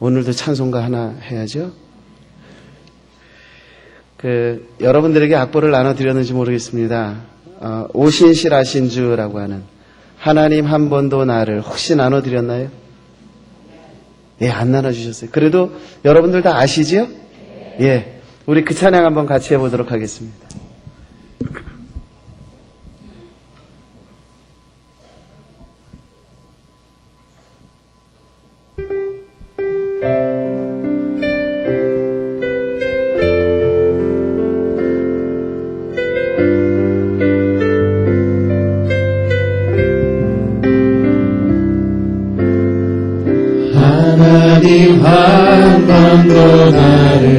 오늘도 찬송가 하나 해야죠. 여러분들에게 악보를 나눠드렸는지 모르겠습니다. 오신실하신주라고 하는 하나님 한 번도 나를 혹시 나눠드렸나요? 예, 안 나눠주셨어요. 그래도 여러분들 다 아시죠? 예, 우리 그 찬양 한번 같이 해보도록 하겠습니다. 하나님 한 번도 나를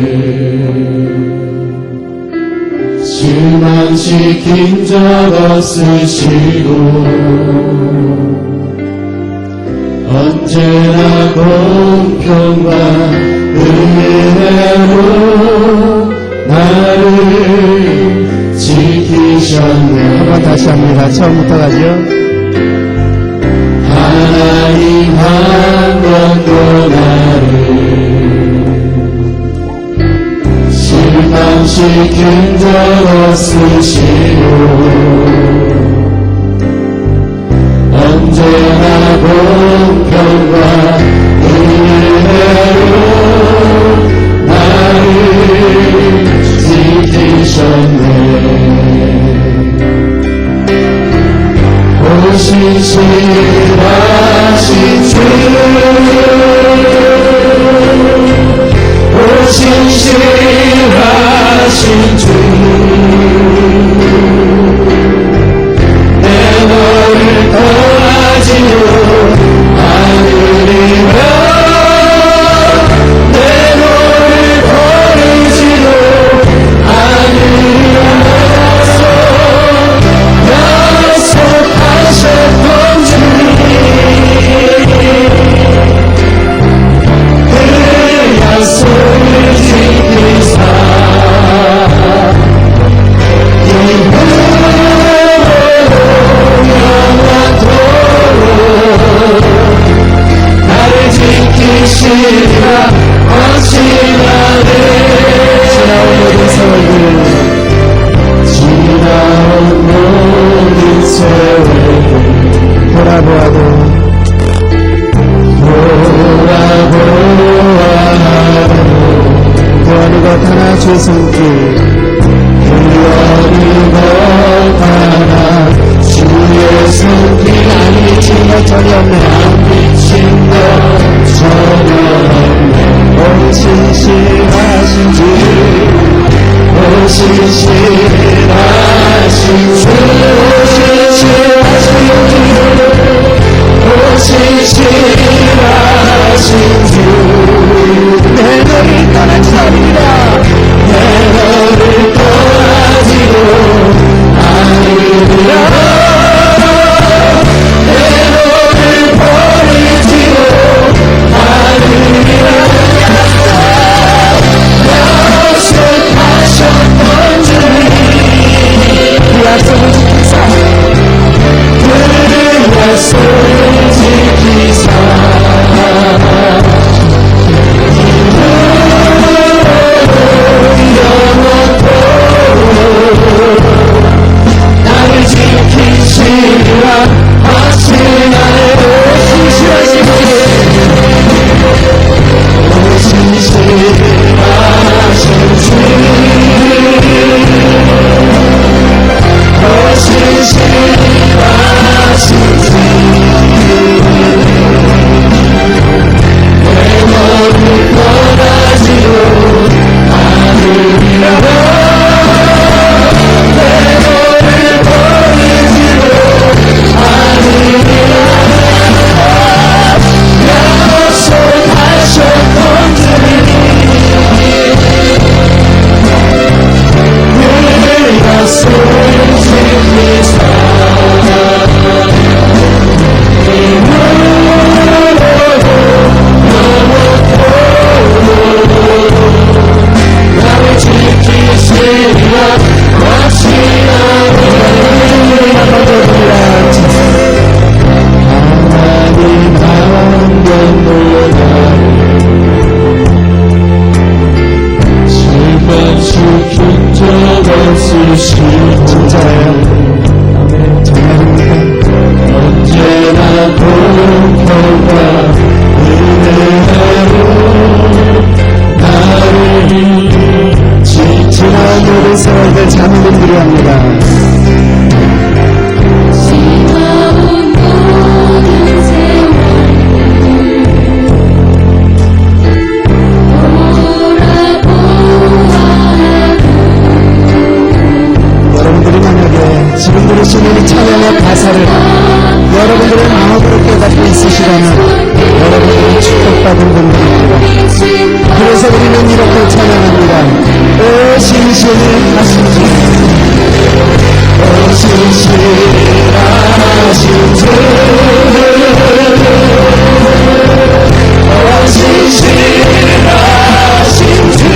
실망시킨 적 없으시고 언제나 공평과 은혜로 나를 지키셨네. 한번 다시 합니다. 처음부터 가죠. 하나님 한 번도 나를 실망시킨 적 없으시고 언제나 공평과 은혜로 나를 지키셨네. 오신실하신 주 오신실하신 주 내 너를 떠나지도 않으리라 내 너를 버리지도 않으리라 약속하셨던 주님 그 약속을 지키사 영원토록 나를 지키시리라 언시나네. 지나온 모든 세월들 지나온 모든 세월들 돌아보아도 그 어느 것 하나 주의 손길 그 어느 것 하나 주의 손길 안 미친 것 전혀 없네. 안 미친 것 전혀 없네. 오신실하신 주 오신실하신 주 오신실하신 주 내 너를 떠나지 않으리라 내 너를 떠나지도 않으리라 내 너를 버리지도 않으리라 약속하셨던 주님 그 약속을 지키사 그 약속을 지키사 영원토록 준 적 없으신 진짜예요. 정말입니까? 언제나 공평과 은혜로 나를 지난 모든 세월들 자매님들이 합니다. 지나온 모든 세월 여러분들이 만약에 지금 들으시는 이 찬양의 가사를 여러분들의 마음으로 깨닫고 있으시다면 여러분들이 축복받은 분들입니다. 그래서 우리는 이렇게 찬양합니다. 오 신실히 하신 주, 오 신실하신 주, 오 신실하신 주,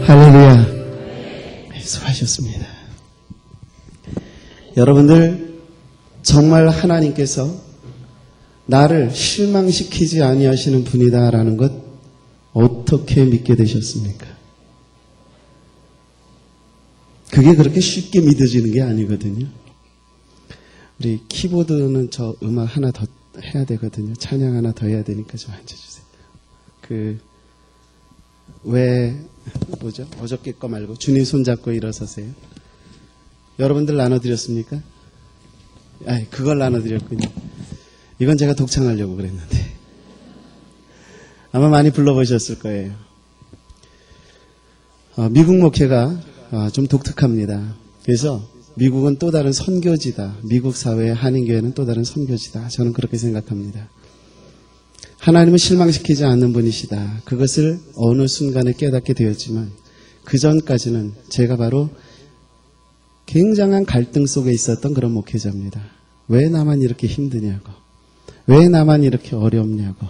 할렐루야. 수고하셨습니다. 여러분들 정말 하나님께서 나를 실망시키지 아니하시는 분이다라는 것 어떻게 믿게 되셨습니까? 그게 그렇게 쉽게 믿어지는 게 아니거든요. 우리 키보드는 저 음악 하나 더 해야 되거든요. 찬양 하나 더 해야 되니까 좀 앉아주세요. 뭐죠? 어저께 거 말고 주님 손잡고 일어서세요. 여러분들 나눠드렸습니까? 그걸 나눠드렸군요. 이건 제가 독창하려고 그랬는데 아마 많이 불러보셨을 거예요. 미국 목회가 좀 독특합니다. 그래서 미국은 또 다른 선교지다. 미국 사회의 한인교회는 또 다른 선교지다. 저는 그렇게 생각합니다. 하나님은 실망시키지 않는 분이시다. 그것을 어느 순간에 깨닫게 되었지만 그 전까지는 제가 바로 굉장한 갈등 속에 있었던 그런 목회자입니다. 왜 나만 이렇게 힘드냐고, 왜 나만 이렇게 어렵냐고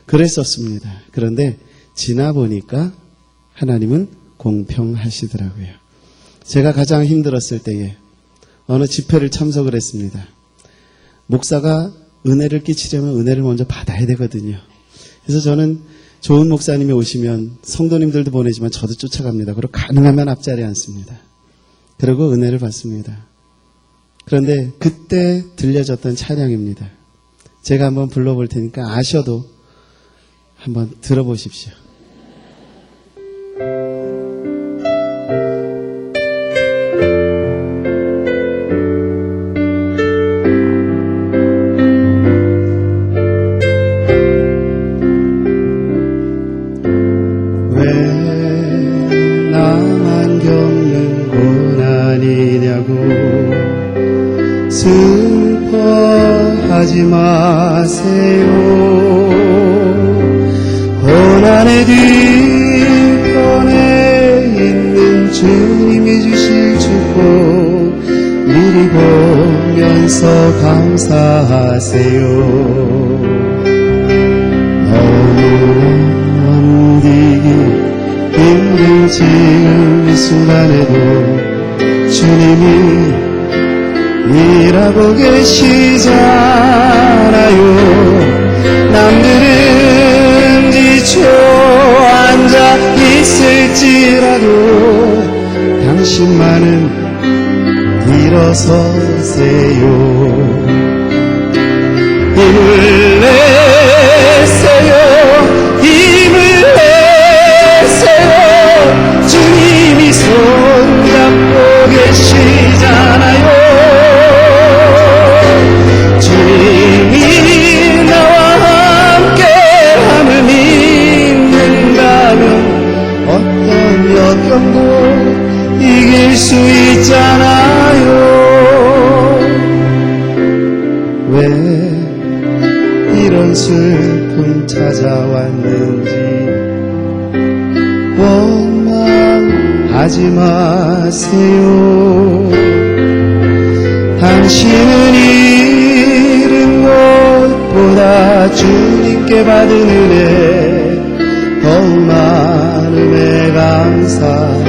그랬었습니다. 그런데 지나 보니까 하나님은 공평하시더라고요. 제가 가장 힘들었을 때에 어느 집회를 참석을 했습니다. 목사가 은혜를 끼치려면 은혜를 먼저 받아야 되거든요. 그래서 저는 좋은 목사님이 오시면 성도님들도 보내지만 저도 쫓아갑니다. 그리고 가능하면 앞자리에 앉습니다. 그리고 은혜를 받습니다. 그런데 그때 들려졌던 찬양입니다. 제가 한번 불러볼 테니까 아셔도 한번 들어보십시오. 왜 나만 겪는 고난이냐고 슬퍼하지 마세요. 고난의 뒤편에 있는 주님이 주실 축복 미리 보면서 감사하세요. 너무나 견디기 힘든 지금 이 순간에도 주님이 일하고 계시잖아요. 남들은 지쳐 앉아 있을지라도 당신만은 일어서세요. 힘을 내세요. 힘을 내세요. 주님이 손잡고 계시잖아요. 주님이 나와 함께함을 믿는다면 어떤 역경도 이길 수 있잖아요. 왜 이런 슬픔 찾아왔는지 원망하지 마세요. 당신은 잃은 것보다 주님께 받은 은혜 더욱 많음에 감사하세요.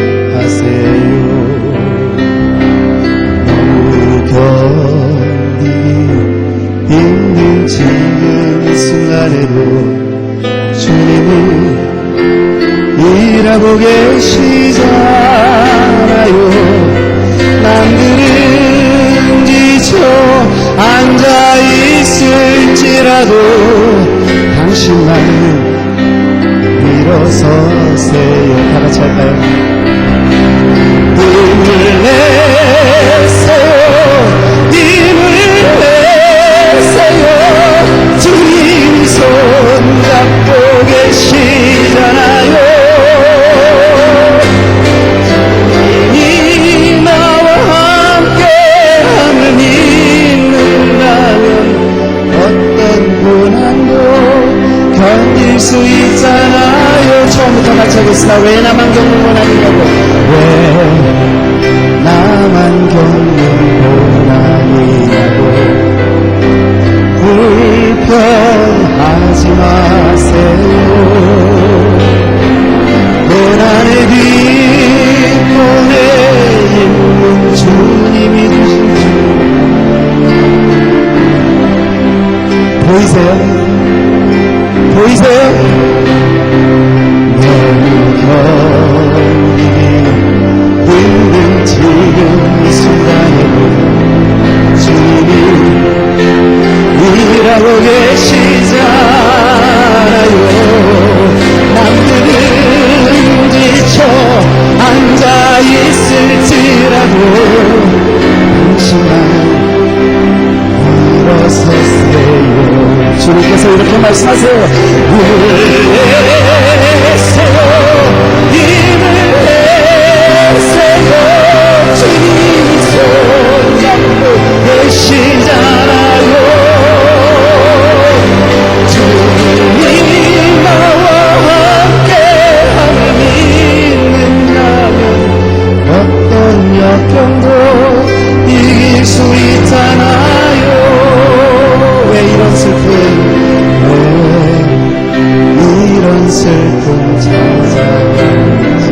견디기 힘든 지금 이 순간에도 주님은 일하고 계시잖아요. 남들은 지쳐 앉아 있을지라도 당신만은 일어서세요. 다 같이 할까요? 힘을 내세요. 힘을 내세요. 주님 손잡고 계시잖아요. 주님이 나와 함께함을 믿는다면 어떤 고난도 견딜 수 있잖아요. 처음부터 같이 하겠습니다. 왜 나만 겪는 고난이냐고. 왜 나만 겪는 고난이냐고. 불평하지 마세요. 고난의 뒷편에 있는 주님이 주신 주 보이세요? 보이세요? 너무 견디기 힘든 지금 이 순간에도 주님이 일하고 계시잖아요. 남들은 지쳐 앉아 있을지라도 당신만 일어서세요. 주님께서 이렇게 말씀하세요. 힘을 내세요. 힘을 내세요. 주님이 손잡고 계시잖아요. 주님이 나와 함께함을 믿는다면 어떤 역경도 이길 수 있잖아요. 왜 이런 슬픔, 왜 이런 슬픔 찾아왔는지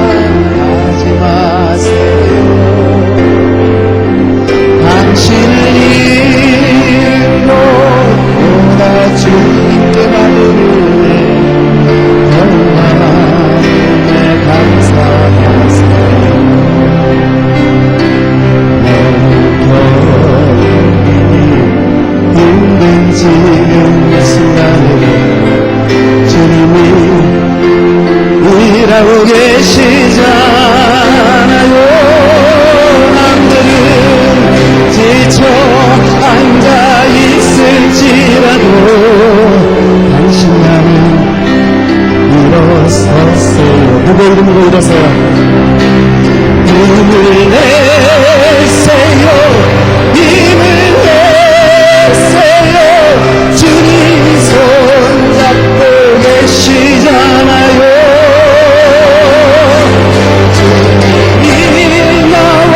원망하지 마세요. 당신을 잃은 것보다 주님께 받은 은혜 더욱 많음에 감사하세요. 힘든 지금 이 순간에 주님이 일하고 계시잖아요. 남들은 지쳐 앉아 있을지라도 당신만은 일어섰어요. 누구 이름으로 일어서요? 힘을 내 내세요. 힘을 내세요. 주님 손잡고 계시잖아요. 주님이 나와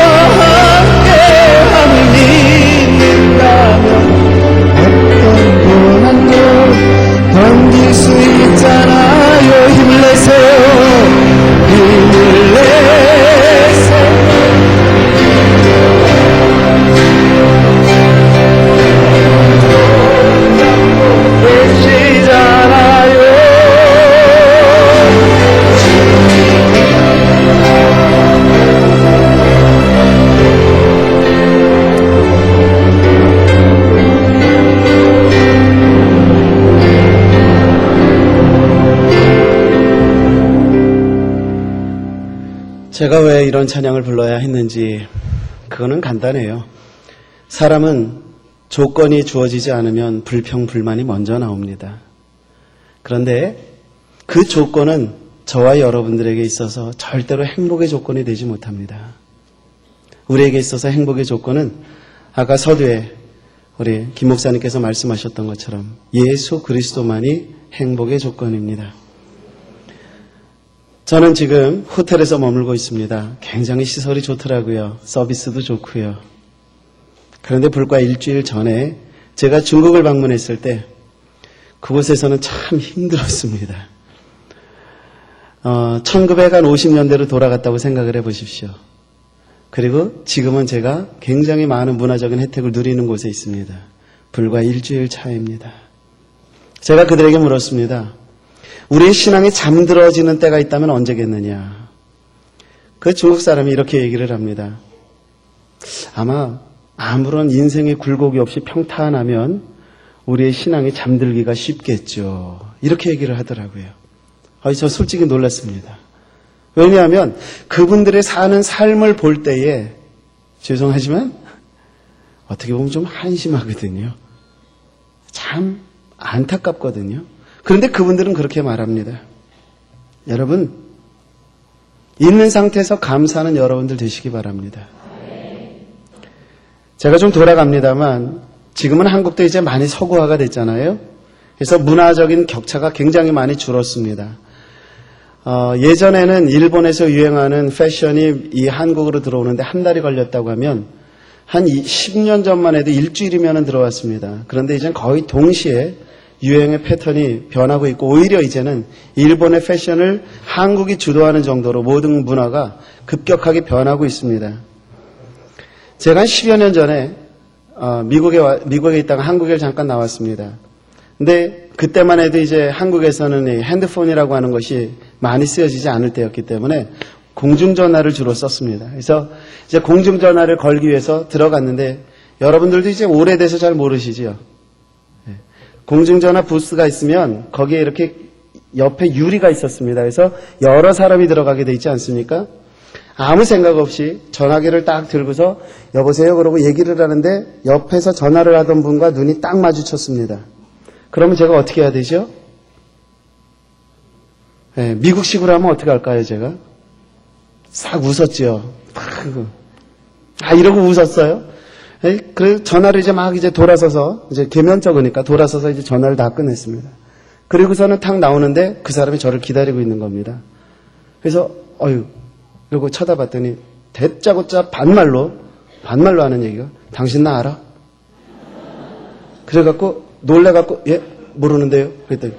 함께함을 믿는다면 어떤 고난도 견딜 수 있잖아요. 힘을 내세요. 힘을 내세요. 제가 왜 이런 찬양을 불러야 했는지 그거는 간단해요. 사람은 조건이 주어지지 않으면 불평, 불만이 먼저 나옵니다. 그런데 그 조건은 저와 여러분들에게 있어서 절대로 행복의 조건이 되지 못합니다. 우리에게 있어서 행복의 조건은 아까 서두에 우리 김 목사님께서 말씀하셨던 것처럼 예수 그리스도만이 행복의 조건입니다. 저는 지금 호텔에서 머물고 있습니다. 굉장히 시설이 좋더라고요. 서비스도 좋고요. 그런데 불과 일주일 전에 제가 중국을 방문했을 때 그곳에서는 참 힘들었습니다. 1950년대로 돌아갔다고 생각을 해보십시오. 그리고 지금은 제가 굉장히 많은 문화적인 혜택을 누리는 곳에 있습니다. 불과 일주일 차이입니다. 제가 그들에게 물었습니다. 우리의 신앙이 잠들어지는 때가 있다면 언제겠느냐. 그 중국 사람이 이렇게 얘기를 합니다. 아마 아무런 인생의 굴곡이 없이 평탄하면 우리의 신앙이 잠들기가 쉽겠죠. 이렇게 얘기를 하더라고요. 저 솔직히 놀랐습니다. 왜냐하면 그분들의 사는 삶을 볼 때에 죄송하지만 어떻게 보면 좀 한심하거든요. 참 안타깝거든요. 그런데 그분들은 그렇게 말합니다. 여러분, 있는 상태에서 감사하는 여러분들 되시기 바랍니다. 제가 좀 돌아갑니다만 지금은 한국도 이제 많이 서구화가 됐잖아요. 그래서 문화적인 격차가 굉장히 많이 줄었습니다. 예전에는 일본에서 유행하는 패션이 이 한국으로 들어오는데 한 달이 걸렸다고 하면 한 10년 전만 해도 일주일이면 들어왔습니다. 그런데 이제는 거의 동시에 유행의 패턴이 변하고 있고 오히려 이제는 일본의 패션을 한국이 주도하는 정도로 모든 문화가 급격하게 변하고 있습니다. 제가 한 10여 년 전에 미국에 있다가 한국에 잠깐 나왔습니다. 근데 그때만 해도 이제 한국에서는 이 핸드폰이라고 하는 것이 많이 쓰여지지 않을 때였기 때문에 공중전화를 주로 썼습니다. 그래서 이제 공중전화를 걸기 위해서 들어갔는데 여러분들도 이제 오래돼서 잘 모르시죠? 공중전화 부스가 있으면 거기에 이렇게 옆에 유리가 있었습니다. 그래서 여러 사람이 들어가게 돼 있지 않습니까? 아무 생각 없이 전화기를 딱 들고서 여보세요 그러고 얘기를 하는데 옆에서 전화를 하던 분과 눈이 딱 마주쳤습니다. 그러면 제가 어떻게 해야 되죠? 네, 미국식으로 하면 어떻게 할까요, 제가? 싹 웃었죠. 이러고 웃었어요. 그 전화를 이제 막 이제 돌아서서 이제 개면적으니까 돌아서서 이제 전화를 다 끝냈습니다. 그리고서는 탁 나오는데 그 사람이 저를 기다리고 있는 겁니다. 그래서 이러고 쳐다봤더니 대짜고짜 반말로 하는 얘기가 당신 나 알아? 그래갖고 놀래갖고 예 모르는데요. 그랬더니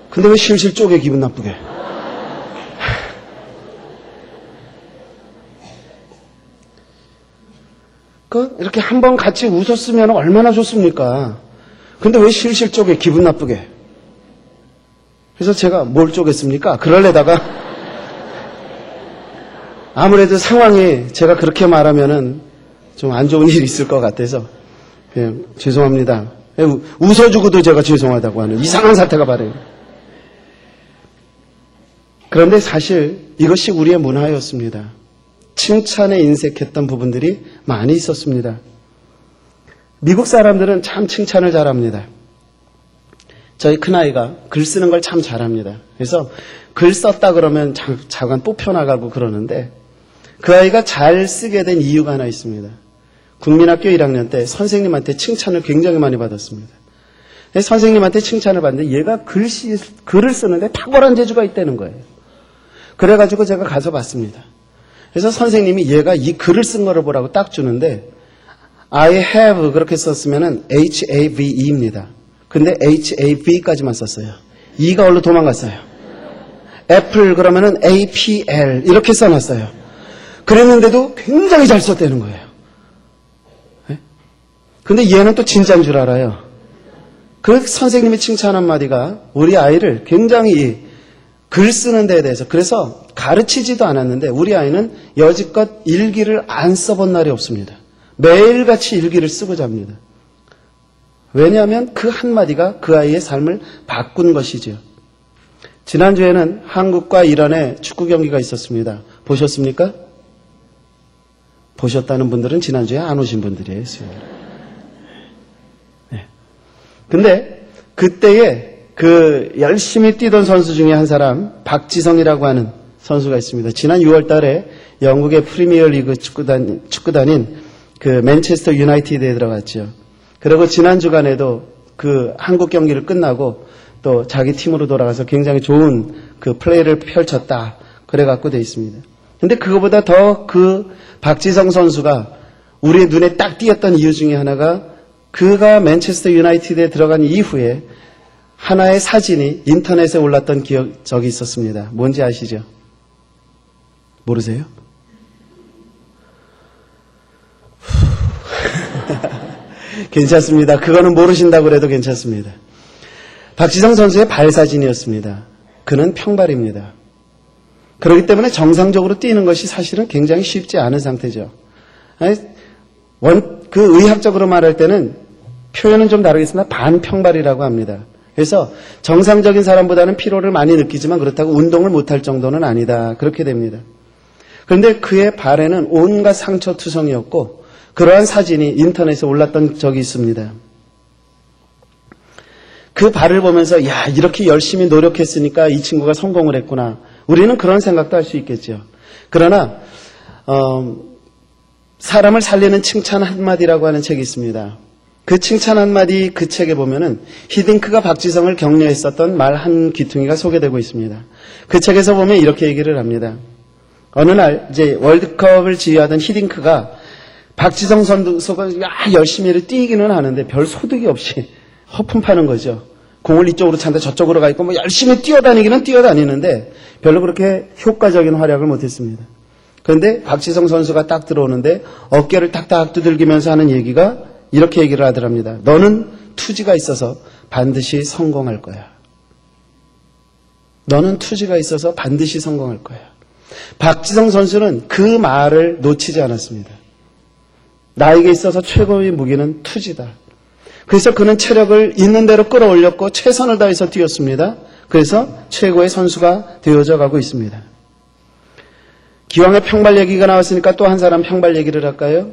근데 왜 실실 쪼개 기분 나쁘게? 이렇게 한번 같이 웃었으면 얼마나 좋습니까? 근데 왜 실실 쪼개 기분 나쁘게? 그래서 제가 뭘 쪼갰습니까? 그러려다가 아무래도 상황이 제가 그렇게 말하면은 좀 안 좋은 일이 있을 것 같아서 그냥 죄송합니다. 웃어주고도 제가 죄송하다고 하는 이상한 사태가 발해요. 그런데 사실 이것이 우리의 문화였습니다. 칭찬에 인색했던 부분들이 많이 있었습니다. 미국 사람들은 참 칭찬을 잘합니다. 저희 큰아이가 글 쓰는 걸 참 잘합니다. 그래서 글 썼다 그러면 잠깐 뽑혀나가고 그러는데 그 아이가 잘 쓰게 된 이유가 하나 있습니다. 국민학교 1학년 때 선생님한테 칭찬을 굉장히 많이 받았습니다. 선생님한테 칭찬을 받는데 얘가 글을 쓰는데 탁월한 재주가 있다는 거예요. 그래가지고 제가 가서 봤습니다. 그래서 선생님이 얘가 이 글을 쓴 거를 보라고 딱 주는데 I have 그렇게 썼으면은 HAVE입니다. 근데 HAV까지만 썼어요. E가 얼른 도망갔어요. 애플 그러면은 APL 이렇게 써놨어요. 그랬는데도 굉장히 잘 썼다는 거예요. 네? 근데 얘는 또 진짜인 줄 알아요. 그 선생님이 칭찬 한마디가 우리 아이를 굉장히 글 쓰는 데에 대해서 그래서 가르치지도 않았는데 우리 아이는 여지껏 일기를 안 써본 날이 없습니다. 매일같이 일기를 쓰고 잡니다. 왜냐하면 그 한마디가 그 아이의 삶을 바꾼 것이죠. 지난주에는 한국과 이란의 축구 경기가 있었습니다. 보셨습니까? 보셨다는 분들은 지난주에 안 오신 분들이에요. 네. 근데 그때에 그 열심히 뛰던 선수 중에 한 사람 박지성이라고 하는 선수가 있습니다. 지난 6월 달에 영국의 프리미어리그 축구단인 그 맨체스터 유나이티드에 들어갔죠. 그리고 지난 주간에도 그 한국 경기를 끝나고 또 자기 팀으로 돌아가서 굉장히 좋은 그 플레이를 펼쳤다. 그래갖고 돼 있습니다. 근데 그거보다 더 그 박지성 선수가 우리의 눈에 딱 띄었던 이유 중에 하나가 그가 맨체스터 유나이티드에 들어간 이후에 하나의 사진이 인터넷에 올랐던 적이 있었습니다. 뭔지 아시죠? 모르세요? 괜찮습니다. 그거는 모르신다고 그래도 괜찮습니다. 박지성 선수의 발 사진이었습니다. 그는 평발입니다. 그렇기 때문에 정상적으로 뛰는 것이 사실은 굉장히 쉽지 않은 상태죠. 그 의학적으로 말할 때는 표현은 좀 다르겠으나 반평발이라고 합니다. 그래서 정상적인 사람보다는 피로를 많이 느끼지만 그렇다고 운동을 못할 정도는 아니다. 그렇게 됩니다. 그런데 그의 발에는 온갖 상처투성이었고 그러한 사진이 인터넷에 올랐던 적이 있습니다. 그 발을 보면서 야 이렇게 열심히 노력했으니까 이 친구가 성공을 했구나. 우리는 그런 생각도 할 수 있겠죠. 그러나 사람을 살리는 칭찬 한마디라고 하는 책이 있습니다. 그 칭찬 한마디 그 책에 보면은 히딩크가 박지성을 격려했었던 말 한 귀퉁이가 소개되고 있습니다. 그 책에서 보면 이렇게 얘기를 합니다. 어느 날 이제 월드컵을 지휘하던 히딩크가 박지성 선수가 열심히 뛰기는 하는데 별 소득이 없이 허풍 파는 거죠. 공을 이쪽으로 찬다 저쪽으로 가 있고 뭐 열심히 뛰어다니기는 뛰어다니는데 별로 그렇게 효과적인 활약을 못했습니다. 그런데 박지성 선수가 딱 들어오는데 어깨를 탁탁 두들기면서 하는 얘기가 이렇게 얘기를 하더랍니다. 너는 투지가 있어서 반드시 성공할 거야. 너는 투지가 있어서 반드시 성공할 거야. 박지성 선수는 그 말을 놓치지 않았습니다. 나에게 있어서 최고의 무기는 투지다. 그래서 그는 체력을 있는 대로 끌어올렸고 최선을 다해서 뛰었습니다. 그래서 최고의 선수가 되어져 가고 있습니다. 기왕에 평발 얘기가 나왔으니까 또 한 사람 평발 얘기를 할까요?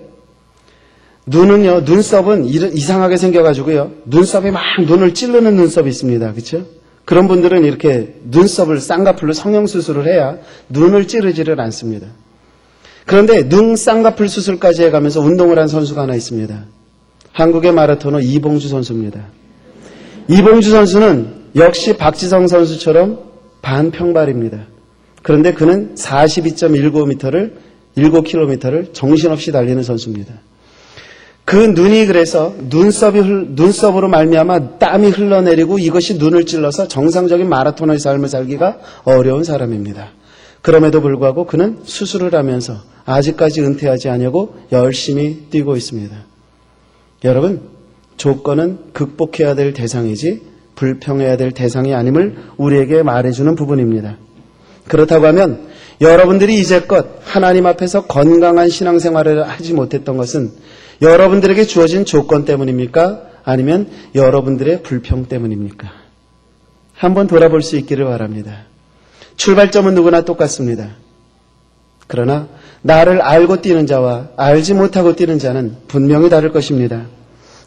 눈은요, 눈썹은 이상하게 생겨가지고요, 눈썹이 막 눈을 찌르는 눈썹이 있습니다. 그렇죠? 그런 분들은 이렇게 눈썹을 쌍꺼풀로 성형수술을 해야 눈을 찌르지를 않습니다. 그런데 눈 쌍꺼풀 수술까지 해가면서 운동을 한 선수가 하나 있습니다. 한국의 마라토너 이봉주 선수입니다. 이봉주 선수는 역시 박지성 선수처럼 반평발입니다. 그런데 그는 42.19km를 정신없이 달리는 선수입니다. 그 눈이 그래서 눈썹으로 말미암아 땀이 흘러내리고 이것이 눈을 찔러서 정상적인 마라토너의 삶을 살기가 어려운 사람입니다. 그럼에도 불구하고 그는 수술을 하면서 아직까지 은퇴하지 않으려고 열심히 뛰고 있습니다. 여러분, 조건은 극복해야 될 대상이지 불평해야 될 대상이 아님을 우리에게 말해주는 부분입니다. 그렇다고 하면 여러분들이 이제껏 하나님 앞에서 건강한 신앙생활을 하지 못했던 것은 여러분들에게 주어진 조건 때문입니까? 아니면 여러분들의 불평 때문입니까? 한번 돌아볼 수 있기를 바랍니다. 출발점은 누구나 똑같습니다. 그러나 나를 알고 뛰는 자와 알지 못하고 뛰는 자는 분명히 다를 것입니다.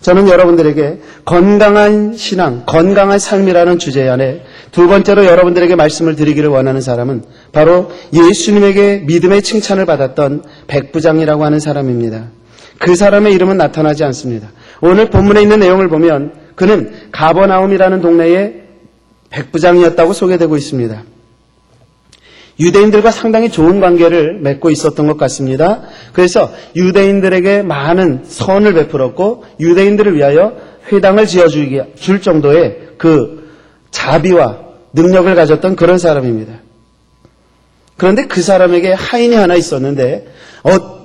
저는 여러분들에게 건강한 신앙, 건강한 삶이라는 주제 안에 두 번째로 여러분들에게 말씀을 드리기를 원하는 사람은 바로 예수님에게 믿음의 칭찬을 받았던 백부장이라고 하는 사람입니다. 그 사람의 이름은 나타나지 않습니다. 오늘 본문에 있는 내용을 보면 그는 가버나움이라는 동네의 백부장이었다고 소개되고 있습니다. 유대인들과 상당히 좋은 관계를 맺고 있었던 것 같습니다. 그래서 유대인들에게 많은 선을 베풀었고 유대인들을 위하여 회당을 지어줄 정도의 그 자비와 능력을 가졌던 그런 사람입니다. 그런데 그 사람에게 하인이 하나 있었는데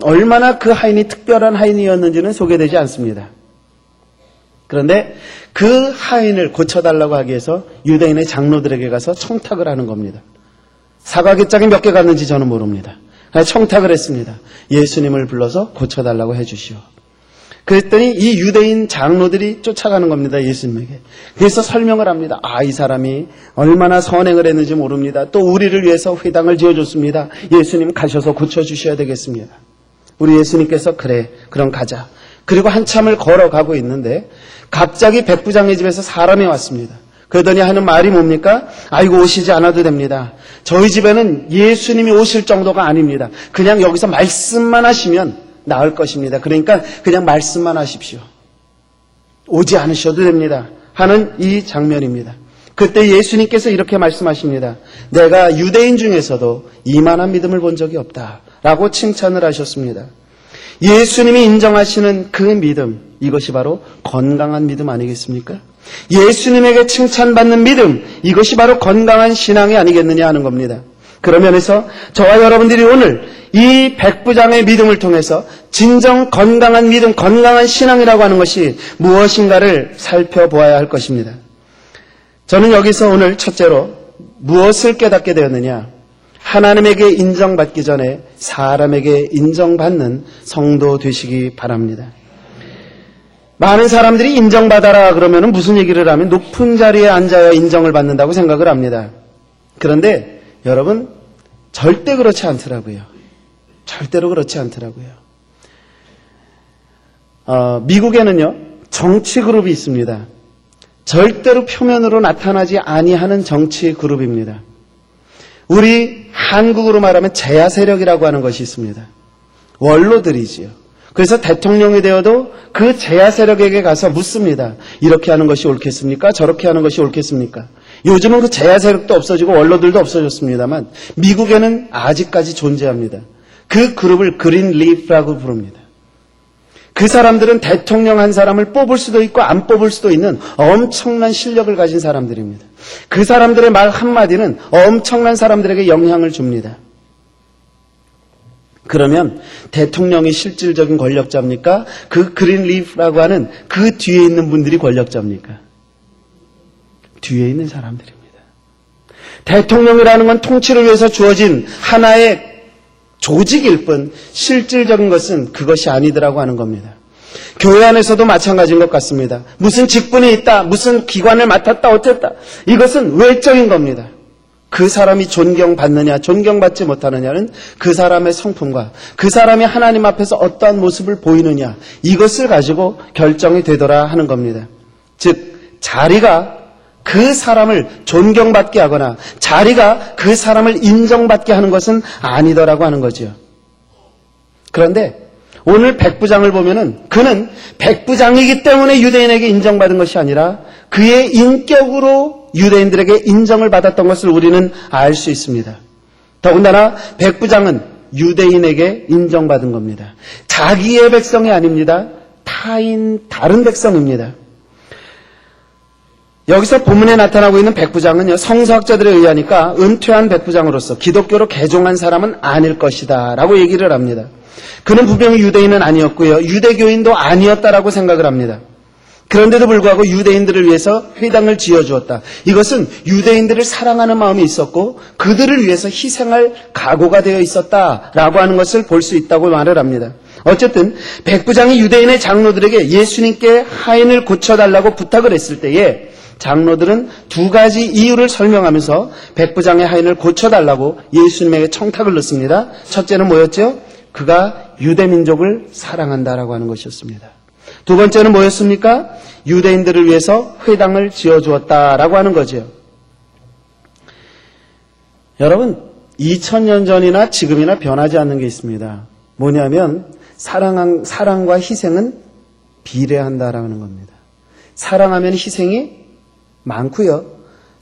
얼마나 그 하인이 특별한 하인이었는지는 소개되지 않습니다. 그런데 그 하인을 고쳐달라고 하기 위해서 유대인의 장로들에게 가서 청탁을 하는 겁니다. 사과깃장이 몇 개 갔는지 저는 모릅니다. 청탁을 했습니다. 예수님을 불러서 고쳐달라고 해주시오. 그랬더니 이 유대인 장로들이 쫓아가는 겁니다. 예수님에게. 그래서 설명을 합니다. 이 사람이 얼마나 선행을 했는지 모릅니다. 또 우리를 위해서 회당을 지어줬습니다. 예수님 가셔서 고쳐주셔야 되겠습니다. 우리 예수님께서 그래 그럼 가자. 그리고 한참을 걸어가고 있는데 갑자기 백부장의 집에서 사람이 왔습니다. 그러더니 하는 말이 뭡니까? 아이고 오시지 않아도 됩니다. 저희 집에는 예수님이 오실 정도가 아닙니다. 그냥 여기서 말씀만 하시면 나을 것입니다. 그러니까 그냥 말씀만 하십시오. 오지 않으셔도 됩니다. 하는 이 장면입니다. 그때 예수님께서 이렇게 말씀하십니다. 내가 유대인 중에서도 이만한 믿음을 본 적이 없다. 라고 칭찬을 하셨습니다. 예수님이 인정하시는 그 믿음, 이것이 바로 건강한 믿음 아니겠습니까? 예수님에게 칭찬받는 믿음, 이것이 바로 건강한 신앙이 아니겠느냐 하는 겁니다. 그런 면에서 저와 여러분들이 오늘 이 백부장의 믿음을 통해서 진정 건강한 믿음, 건강한 신앙이라고 하는 것이 무엇인가를 살펴보아야 할 것입니다. 저는 여기서 오늘 첫째로 무엇을 깨닫게 되었느냐? 하나님에게 인정받기 전에 사람에게 인정받는 성도 되시기 바랍니다. 많은 사람들이 인정받아라 그러면 무슨 얘기를 하면 높은 자리에 앉아야 인정을 받는다고 생각을 합니다. 그런데 여러분 절대 그렇지 않더라고요. 절대로 그렇지 않더라고요. 미국에는요 정치 그룹이 있습니다. 절대로 표면으로 나타나지 아니하는 정치 그룹입니다. 우리 한국으로 말하면 제야 세력이라고 하는 것이 있습니다. 원로들이지요. 그래서 대통령이 되어도 그 제야 세력에게 가서 묻습니다. 이렇게 하는 것이 옳겠습니까? 저렇게 하는 것이 옳겠습니까? 요즘은 그 제야 세력도 없어지고 원로들도 없어졌습니다만 미국에는 아직까지 존재합니다. 그 그룹을 그린 리프라고 부릅니다. 그 사람들은 대통령 한 사람을 뽑을 수도 있고 안 뽑을 수도 있는 엄청난 실력을 가진 사람들입니다. 그 사람들의 말 한마디는 엄청난 사람들에게 영향을 줍니다. 그러면 대통령이 실질적인 권력자입니까? 그 그린 리프라고 하는 그 뒤에 있는 분들이 권력자입니까? 뒤에 있는 사람들입니다. 대통령이라는 건 통치를 위해서 주어진 하나의 조직일 뿐 실질적인 것은 그것이 아니더라고 하는 겁니다. 교회 안에서도 마찬가지인 것 같습니다. 무슨 직분이 있다, 무슨 기관을 맡았다, 어쨌다. 이것은 외적인 겁니다. 그 사람이 존경받느냐, 존경받지 못하느냐는 그 사람의 성품과 그 사람이 하나님 앞에서 어떠한 모습을 보이느냐, 이것을 가지고 결정이 되더라 하는 겁니다. 즉, 자리가 그 사람을 존경받게 하거나 자리가 그 사람을 인정받게 하는 것은 아니더라고 하는 거죠. 그런데 오늘 백부장을 보면은 그는 백부장이기 때문에 유대인에게 인정받은 것이 아니라 그의 인격으로 유대인들에게 인정을 받았던 것을 우리는 알 수 있습니다. 더군다나 백부장은 유대인에게 인정받은 겁니다. 자기의 백성이 아닙니다. 다른 백성입니다. 여기서 본문에 나타나고 있는 백부장은요, 성서학자들에 의하니까 은퇴한 백부장으로서 기독교로 개종한 사람은 아닐 것이다 라고 얘기를 합니다. 그는 분명히 유대인은 아니었고요, 유대교인도 아니었다라고 생각을 합니다. 그런데도 불구하고 유대인들을 위해서 회당을 지어주었다. 이것은 유대인들을 사랑하는 마음이 있었고 그들을 위해서 희생할 각오가 되어 있었다라고 하는 것을 볼 수 있다고 말을 합니다. 어쨌든 백부장이 유대인의 장로들에게 예수님께 하인을 고쳐달라고 부탁을 했을 때에 장로들은 두 가지 이유를 설명하면서 백부장의 하인을 고쳐달라고 예수님에게 청탁을 넣습니다. 첫째는 뭐였죠? 그가 유대민족을 사랑한다라고 하는 것이었습니다. 두 번째는 뭐였습니까? 유대인들을 위해서 회당을 지어주었다라고 하는 거죠. 여러분, 2000년 전이나 지금이나 변하지 않는 게 있습니다. 뭐냐면 사랑과 희생은 비례한다라는 겁니다. 사랑하면 희생이 많고요.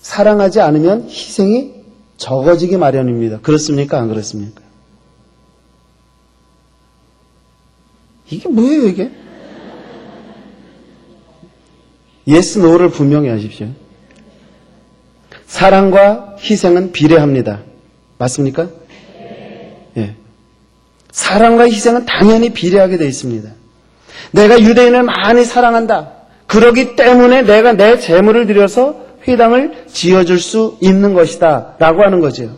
사랑하지 않으면 희생이 적어지기 마련입니다. 그렇습니까? 안 그렇습니까? 이게 뭐예요, 이게? 예스, 노를 분명히 하십시오. 사랑과 희생은 비례합니다. 맞습니까? 예. 사랑과 희생은 당연히 비례하게 되어 있습니다. 내가 유대인을 많이 사랑한다. 그러기 때문에 내가 내 재물을 들여서 회당을 지어줄 수 있는 것이다 라고 하는 거죠.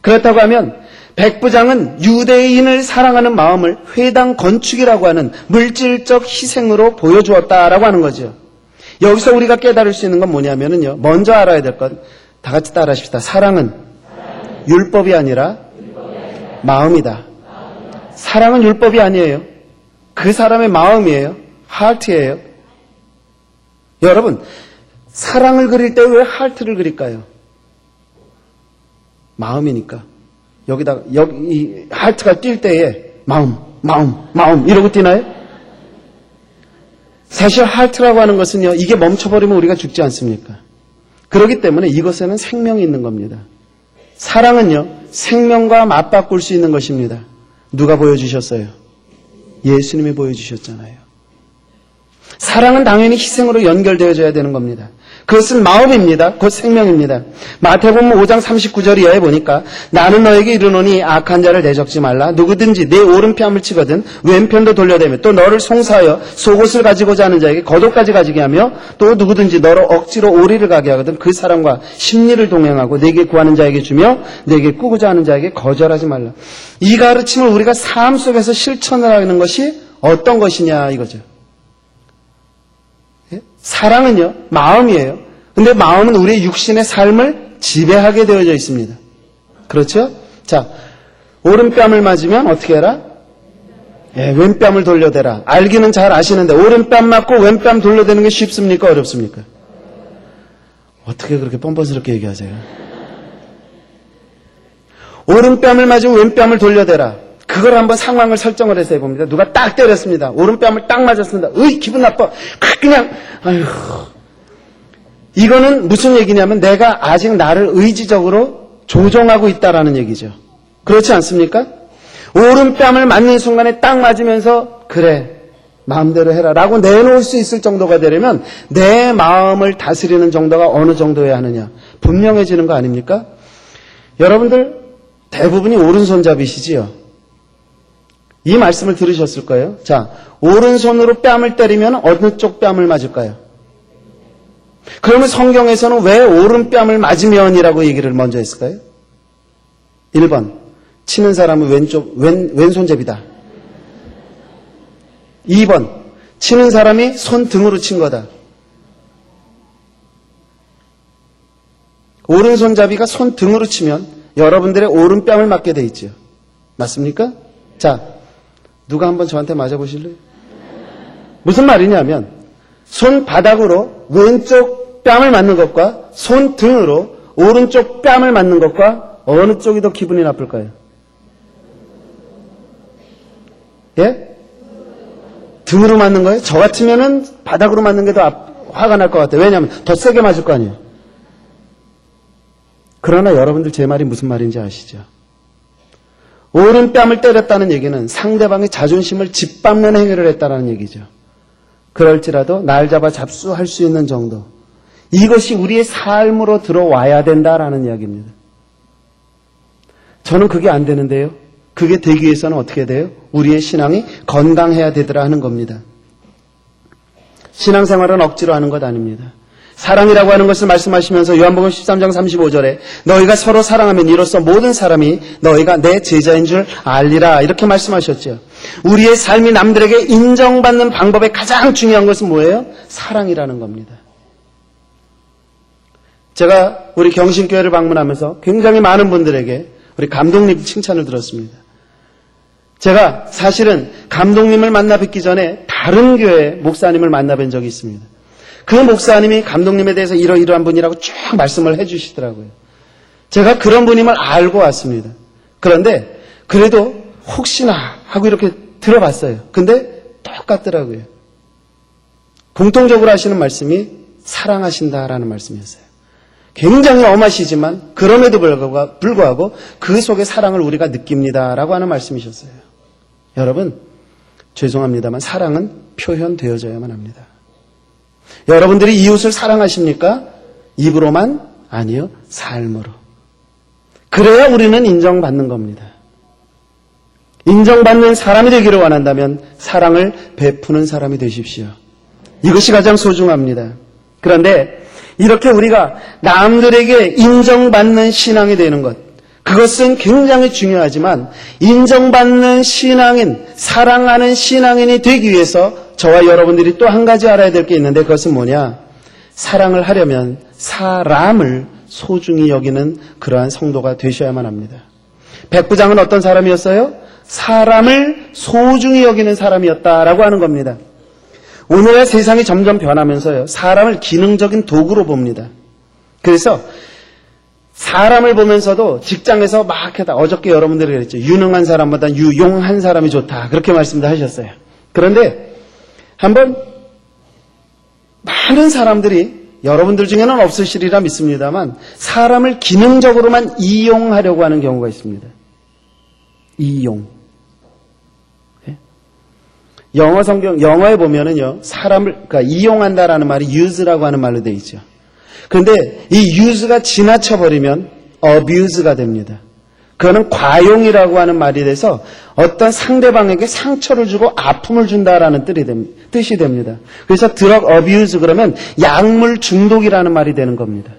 그렇다고 하면 백부장은 유대인을 사랑하는 마음을 회당 건축이라고 하는 물질적 희생으로 보여주었다라고 하는 거죠. 여기서 우리가 깨달을 수 있는 건 뭐냐면요. 먼저 알아야 될 건 다 같이 따라 하십시다. 사랑은 율법이 아니라 마음이다. 사랑은 율법이 아니에요. 그 사람의 마음이에요. 하트예요. 여러분, 사랑을 그릴 때 왜 하트를 그릴까요? 마음이니까. 여기다가 이 하트가 뛸 때에 마음 이러고 뛰나요? 사실 하트라고 하는 것은요, 이게 멈춰버리면 우리가 죽지 않습니까? 그렇기 때문에 이것에는 생명이 있는 겁니다. 사랑은요, 생명과 맞바꿀 수 있는 것입니다. 누가 보여주셨어요? 예수님이 보여주셨잖아요. 사랑은 당연히 희생으로 연결되어져야 되는 겁니다. 그것은 마음입니다. 곧 생명입니다. 마태복음 5장 39절 이하에 보니까 나는 너에게 이르노니 악한 자를 대적지 말라. 누구든지 내 오른뺨을 치거든 왼편도 돌려대며 또 너를 송사하여 속옷을 가지고자 하는 자에게 겉옷까지 가지게 하며 또 누구든지 너를 억지로 오리를 가게 하거든 그 사람과 심리를 동행하고 내게 구하는 자에게 주며 내게 꾸고자 하는 자에게 거절하지 말라. 이 가르침을 우리가 삶 속에서 실천을 하는 것이 어떤 것이냐 이거죠. 사랑은요, 마음이에요. 근데 마음은 우리의 육신의 삶을 지배하게 되어져 있습니다. 그렇죠? 자, 오른뺨을 맞으면 어떻게 해라? 예, 왼뺨을 돌려대라. 알기는 잘 아시는데 오른뺨 맞고 왼뺨 돌려대는 게 쉽습니까? 어렵습니까? 어떻게 그렇게 뻔뻔스럽게 얘기하세요? 오른뺨을 맞으면 왼뺨을 돌려대라. 그걸 한번 상황을 설정을 해서 해봅니다. 누가 딱 때렸습니다. 오른뺨을 딱 맞았습니다. 기분 나빠. 그냥 아휴. 이거는 무슨 얘기냐면 내가 아직 나를 의지적으로 조종하고 있다라는 얘기죠. 그렇지 않습니까? 오른뺨을 맞는 순간에 딱 맞으면서 그래 마음대로 해라 라고 내놓을 수 있을 정도가 되려면 내 마음을 다스리는 정도가 어느 정도여야 하느냐 분명해지는 거 아닙니까? 여러분들 대부분이 오른손잡이시지요. 이 말씀을 들으셨을 거예요. 자, 오른손으로 뺨을 때리면 어느 쪽 뺨을 맞을까요? 그러면 성경에서는 왜 오른뺨을 맞으면이라고 얘기를 먼저 했을까요? 1번, 치는 사람은 왼손잡이다. 2번, 치는 사람이 손등으로 친 거다. 오른손잡이가 손등으로 치면 여러분들의 오른뺨을 맞게 돼 있죠. 맞습니까? 자, 누가 한번 저한테 맞아보실래요? 무슨 말이냐면 손바닥으로 왼쪽 뺨을 맞는 것과 손등으로 오른쪽 뺨을 맞는 것과 어느 쪽이 더 기분이 나쁠까요? 예? 등으로 맞는 거예요? 저 같으면은 바닥으로 맞는 게 더 화가 날 것 같아요. 왜냐하면 더 세게 맞을 거 아니에요. 그러나 여러분들 제 말이 무슨 말인지 아시죠? 오른뺨을 때렸다는 얘기는 상대방의 자존심을 짓밟는 행위를 했다는 얘기죠. 그럴지라도 날 잡아 잡수할 수 있는 정도. 이것이 우리의 삶으로 들어와야 된다라는 이야기입니다. 저는 그게 안 되는데요. 그게 되기 위해서는 어떻게 돼요? 우리의 신앙이 건강해야 되더라 하는 겁니다. 신앙생활은 억지로 하는 것 아닙니다. 사랑이라고 하는 것을 말씀하시면서 요한복음 13장 35절에 너희가 서로 사랑하면 이로써 모든 사람이 너희가 내 제자인 줄 알리라 이렇게 말씀하셨죠. 우리의 삶이 남들에게 인정받는 방법의 가장 중요한 것은 뭐예요? 사랑이라는 겁니다. 제가 우리 경신교회를 방문하면서 굉장히 많은 분들에게 우리 감독님 칭찬을 들었습니다. 제가 사실은 감독님을 만나 뵙기 전에 다른 교회 목사님을 만나뵌 적이 있습니다. 그 목사님이 감독님에 대해서 이러이러한 분이라고 쭉 말씀을 해주시더라고요. 제가 그런 분임을 알고 왔습니다. 그런데 그래도 혹시나 하고 이렇게 들어봤어요. 근데 똑같더라고요. 공통적으로 하시는 말씀이 사랑하신다라는 말씀이었어요. 굉장히 엄하시지만 그럼에도 불구하고 그 속에 사랑을 우리가 느낍니다라고 하는 말씀이셨어요. 여러분, 죄송합니다만 사랑은 표현되어져야만 합니다. 여러분들이 이웃을 사랑하십니까? 입으로만? 아니요, 삶으로. 그래야 우리는 인정받는 겁니다. 인정받는 사람이 되기를 원한다면 사랑을 베푸는 사람이 되십시오. 이것이 가장 소중합니다. 그런데 이렇게 우리가 남들에게 인정받는 신앙이 되는 것, 그것은 굉장히 중요하지만 인정받는 신앙인, 사랑하는 신앙인이 되기 위해서 저와 여러분들이 또 한 가지 알아야 될 게 있는데 그것은 뭐냐? 사랑을 하려면 사람을 소중히 여기는 그러한 성도가 되셔야만 합니다. 백부장은 어떤 사람이었어요? 사람을 소중히 여기는 사람이었다라고 하는 겁니다. 오늘의 세상이 점점 변하면서요, 사람을 기능적인 도구로 봅니다. 그래서 사람을 보면서도 직장에서 막 하다, 어저께 여러분들이 그랬죠. 유능한 사람보다 유용한 사람이 좋다. 그렇게 말씀도 하셨어요. 그런데 한번 많은 사람들이 여러분들 중에는 없으시리라 믿습니다만 사람을 기능적으로만 이용하려고 하는 경우가 있습니다. 이용. 영어에 보면은요, 그러니까 이용한다라는 말이 use라고 하는 말로 되어 있죠. 그런데 이 use가 지나쳐버리면 abuse가 됩니다. 그거는 과용이라고 하는 말이 돼서 어떤 상대방에게 상처를 주고 아픔을 준다라는 뜻이 됩니다. 그래서 drug abuse 그러면 약물 중독이라는 말이 되는 겁니다.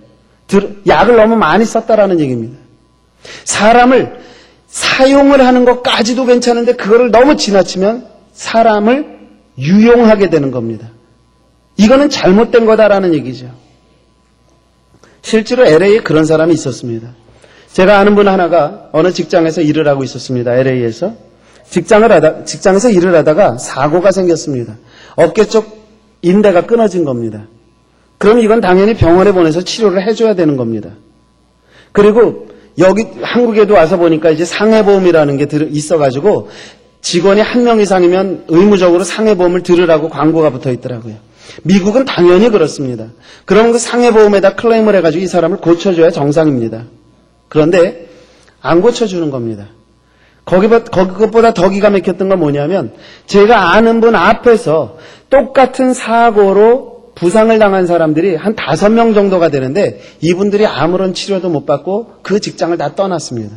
약을 너무 많이 썼다라는 얘기입니다. 사람을 사용을 하는 것까지도 괜찮은데 그거를 너무 지나치면 사람을 유용하게 되는 겁니다. 이거는 잘못된 거다라는 얘기죠. 실제로 LA에 그런 사람이 있었습니다. 제가 아는 분 하나가 어느 직장에서 일을 하고 있었습니다. LA에서. 직장에서 일을 하다가 사고가 생겼습니다. 어깨 쪽 인대가 끊어진 겁니다. 그럼 이건 당연히 병원에 보내서 치료를 해줘야 되는 겁니다. 그리고 여기 한국에도 와서 보니까 이제 상해보험이라는 게 있어가지고 직원이 한 명 이상이면 의무적으로 상해보험을 들으라고 광고가 붙어 있더라고요. 미국은 당연히 그렇습니다. 그럼 그 상해보험에다 클레임을 해가지고 이 사람을 고쳐줘야 정상입니다. 그런데 안 고쳐주는 겁니다. 그것보다 더 기가 막혔던 건 뭐냐면 제가 아는 분 앞에서 똑같은 사고로 부상을 당한 사람들이 한 5명 정도가 되는데 이분들이 아무런 치료도 못 받고 그 직장을 다 떠났습니다.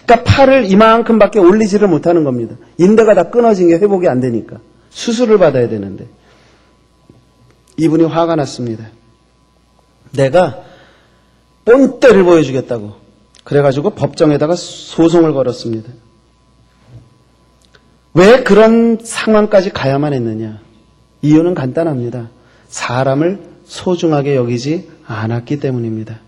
그러니까 팔을 이만큼밖에 올리지를 못하는 겁니다. 인대가 다 끊어진 게 회복이 안 되니까. 수술을 받아야 되는데. 이분이 화가 났습니다. 내가 본때를 보여주겠다고. 그래가지고 법정에다가 소송을 걸었습니다. 왜 그런 상황까지 가야만 했느냐? 이유는 간단합니다. 사람을 소중하게 여기지 않았기 때문입니다.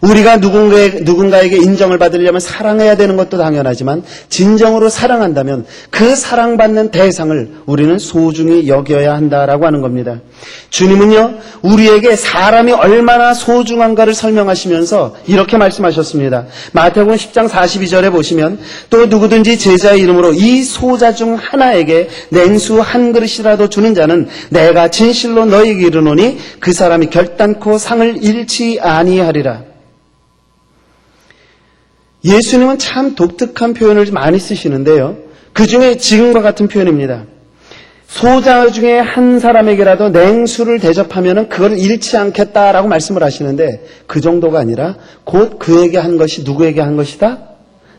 우리가 누군가에게 인정을 받으려면 사랑해야 되는 것도 당연하지만 진정으로 사랑한다면 그 사랑받는 대상을 우리는 소중히 여겨야 한다라고 하는 겁니다. 주님은요, 우리에게 사람이 얼마나 소중한가를 설명하시면서 이렇게 말씀하셨습니다. 마태복음 10장 42절에 보시면 또 누구든지 제자의 이름으로 이 소자 중 하나에게 냉수 한 그릇이라도 주는 자는 내가 진실로 너희에게 이르노니 그 사람이 결단코 상을 잃지 아니하리라. 예수님은 참 독특한 표현을 많이 쓰시는데요. 그 중에 지금과 같은 표현입니다. 소자 중에 한 사람에게라도 냉수를 대접하면 그걸 잃지 않겠다라고 말씀을 하시는데 그 정도가 아니라 곧 그에게 한 것이 누구에게 한 것이다?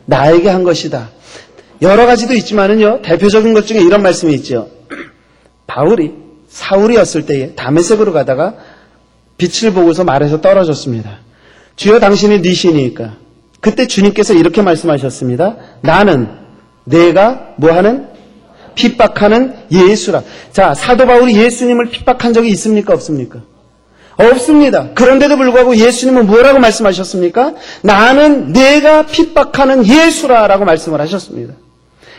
나에게 한 것이다. 여러 가지도 있지만은요, 대표적인 것 중에 이런 말씀이 있죠. 사울이었을 때에 다메섹으로 가다가 빛을 보고서 말에서 떨어졌습니다. 주여 당신이 네 신이니까. 그때 주님께서 이렇게 말씀하셨습니다. 나는 내가 뭐하는? 핍박하는 예수라. 자, 사도 바울이 예수님을 핍박한 적이 있습니까? 없습니까? 없습니다. 그런데도 불구하고 예수님은 뭐라고 말씀하셨습니까? 나는 내가 핍박하는 예수라라고 말씀을 하셨습니다.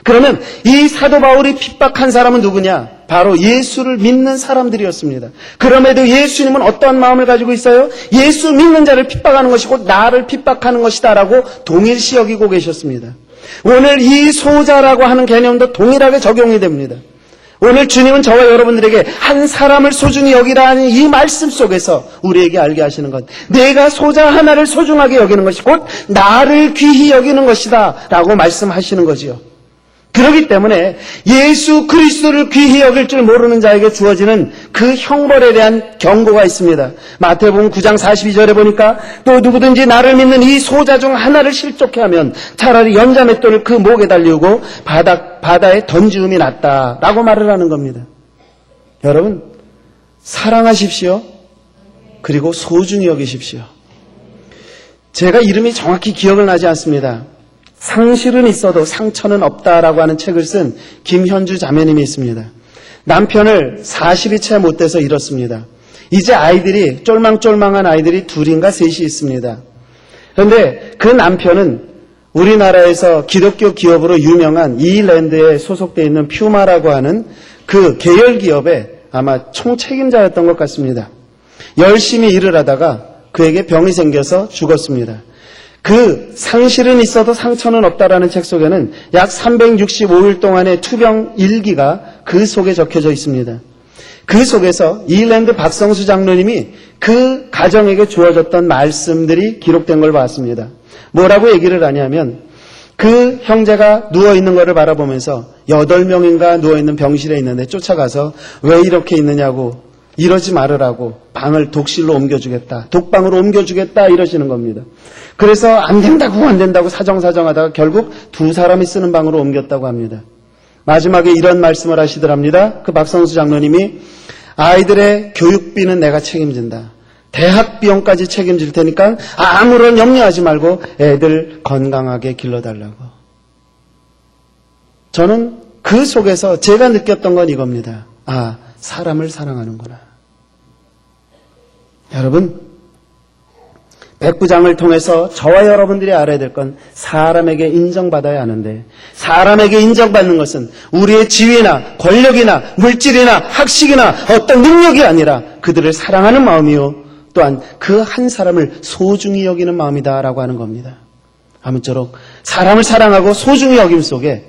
그러면 이 사도 바울이 핍박한 사람은 누구냐? 바로 예수를 믿는 사람들이었습니다. 그럼에도 예수님은 어떠한 마음을 가지고 있어요? 예수 믿는 자를 핍박하는 것이 곧 나를 핍박하는 것이다라고 동일시 여기고 계셨습니다. 오늘 이 소자라고 하는 개념도 동일하게 적용이 됩니다. 오늘 주님은 저와 여러분들에게 한 사람을 소중히 여기라는 이 말씀 속에서 우리에게 알게 하시는 것, 내가 소자 하나를 소중하게 여기는 것이 곧 나를 귀히 여기는 것이다 라고 말씀하시는 거지요. 그렇기 때문에 예수 그리스도를 귀히 여길 줄 모르는 자에게 주어지는 그 형벌에 대한 경고가 있습니다. 마태복음 9장 42절에 보니까 또 누구든지 나를 믿는 이 소자 중 하나를 실족해 하면 차라리 연자맷돌을 그 목에 달리우고 바다에 던지음이 낫다라고 말을 하는 겁니다. 여러분, 사랑하십시오. 그리고 소중히 여기십시오. 제가 이름이 정확히 기억은 나지 않습니다. 상실은 있어도 상처는 없다라고 하는 책을 쓴 김현주 자매님이 있습니다. 남편을 40이 채 못 돼서 잃었습니다. 이제 아이들이 쫄망쫄망한 아이들이 둘인가 셋이 있습니다. 그런데 그 남편은 우리나라에서 기독교 기업으로 유명한 이랜드에 소속되어 있는 퓨마라고 하는 그 계열 기업의 아마 총책임자였던 것 같습니다. 열심히 일을 하다가 그에게 병이 생겨서 죽었습니다. 그 상실은 있어도 상처는 없다라는 책 속에는 약 365일 동안의 투병 일기가 그 속에 적혀져 있습니다. 그 속에서 이랜드 박성수 장로님이 그 가정에게 주어졌던 말씀들이 기록된 걸 봤습니다. 뭐라고 얘기를 하냐면 그 형제가 누워있는 것을 바라보면서 8명인가 누워있는 병실에 있는데 쫓아가서 왜 이렇게 있느냐고, 이러지 말으라고 방을 독실로 옮겨주겠다, 독방으로 옮겨주겠다 이러시는 겁니다. 그래서 안 된다고 사정사정하다가 결국 두 사람이 쓰는 방으로 옮겼다고 합니다. 마지막에 이런 말씀을 하시더랍니다. 그 박성수 장로님이 아이들의 교육비는 내가 책임진다. 대학 비용까지 책임질 테니까 아무런 염려하지 말고 애들 건강하게 길러달라고. 저는 그 속에서 제가 느꼈던 건 이겁니다. 아, 사람을 사랑하는구나. 여러분, 백부장을 통해서 저와 여러분들이 알아야 될 건 사람에게 인정받아야 하는데, 사람에게 인정받는 것은 우리의 지위나 권력이나 물질이나 학식이나 어떤 능력이 아니라 그들을 사랑하는 마음이요, 또한 그 한 사람을 소중히 여기는 마음이다라고 하는 겁니다. 아무쪼록 사람을 사랑하고 소중히 여김 속에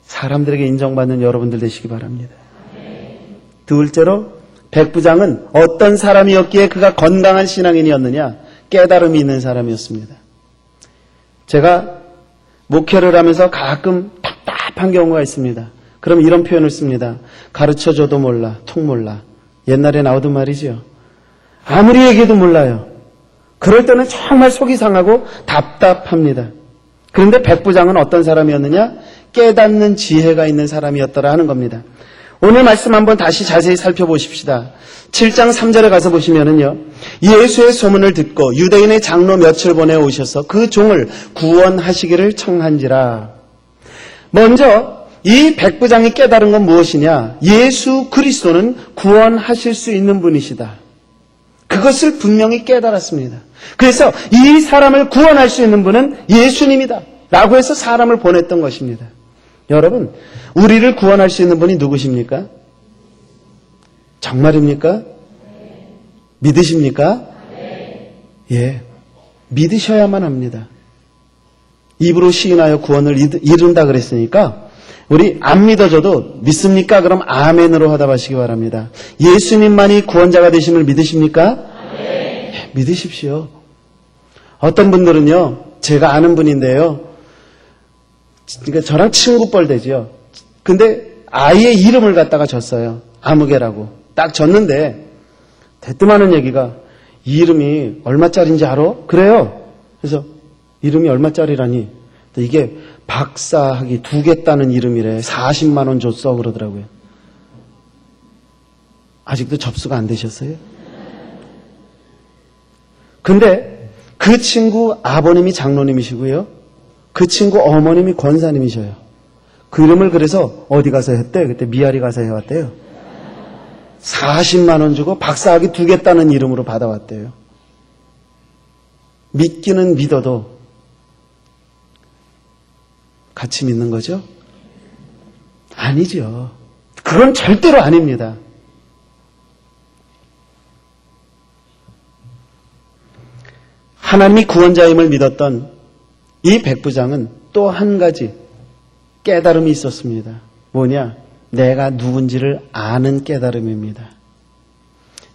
사람들에게 인정받는 여러분들 되시기 바랍니다. 둘째로, 백부장은 어떤 사람이었기에 그가 건강한 신앙인이었느냐? 깨달음이 있는 사람이었습니다. 제가 목회를 하면서 가끔 답답한 경우가 있습니다. 그럼 이런 표현을 씁니다. 가르쳐줘도 몰라, 통 몰라. 옛날에 나오던 말이죠. 아무리 얘기해도 몰라요. 그럴 때는 정말 속이 상하고 답답합니다. 그런데 백부장은 어떤 사람이었느냐? 깨닫는 지혜가 있는 사람이었더라 하는 겁니다. 오늘 말씀 한번 다시 자세히 살펴보십시다. 7장 3절에 가서 보시면은요, 예수의 소문을 듣고 유대인의 장로 몇을 보내오셔서 그 종을 구원하시기를 청한지라. 먼저 이 백부장이 깨달은 건 무엇이냐? 예수 그리스도는 구원하실 수 있는 분이시다. 그것을 분명히 깨달았습니다. 그래서 이 사람을 구원할 수 있는 분은 예수님이다 라고 해서 사람을 보냈던 것입니다. 여러분, 우리를 구원할 수 있는 분이 누구십니까? 정말입니까? 믿으십니까? 예, 믿으셔야만 합니다. 입으로 시인하여 구원을 이룬다 그랬으니까 우리 안 믿어져도 믿습니까? 그럼 아멘으로 화답하시기 바랍니다. 예수님만이 구원자가 되심을 믿으십니까? 예, 믿으십시오. 어떤 분들은요, 제가 아는 분인데요, 그러니까 저랑 친구뻘 되지요. 근데 아이의 이름을 갖다가 줬어요. 아무개라고. 딱 줬는데 대뜸하는 얘기가 이 이름이 얼마짜리인지 알아? 그래요. 그래서 이름이 얼마짜리라니? 이게 박사학위 2개 따는 이름이래. 40만 원 줬어 그러더라고요. 아직도 접수가 안 되셨어요? 근데 그 친구 아버님이 장로님이시고요. 그 친구 어머님이 권사님이셔요. 그 이름을 그래서 어디 가서 했대? 그때 미아리 가서 해왔대요. 40만 원 주고 박사학위 2개 따는 이름으로 받아왔대요. 믿기는 믿어도 같이 믿는 거죠? 아니죠. 그건 절대로 아닙니다. 하나님이 구원자임을 믿었던 이 백부장은 또 한 가지 깨달음이 있었습니다. 뭐냐? 내가 누군지를 아는 깨달음입니다.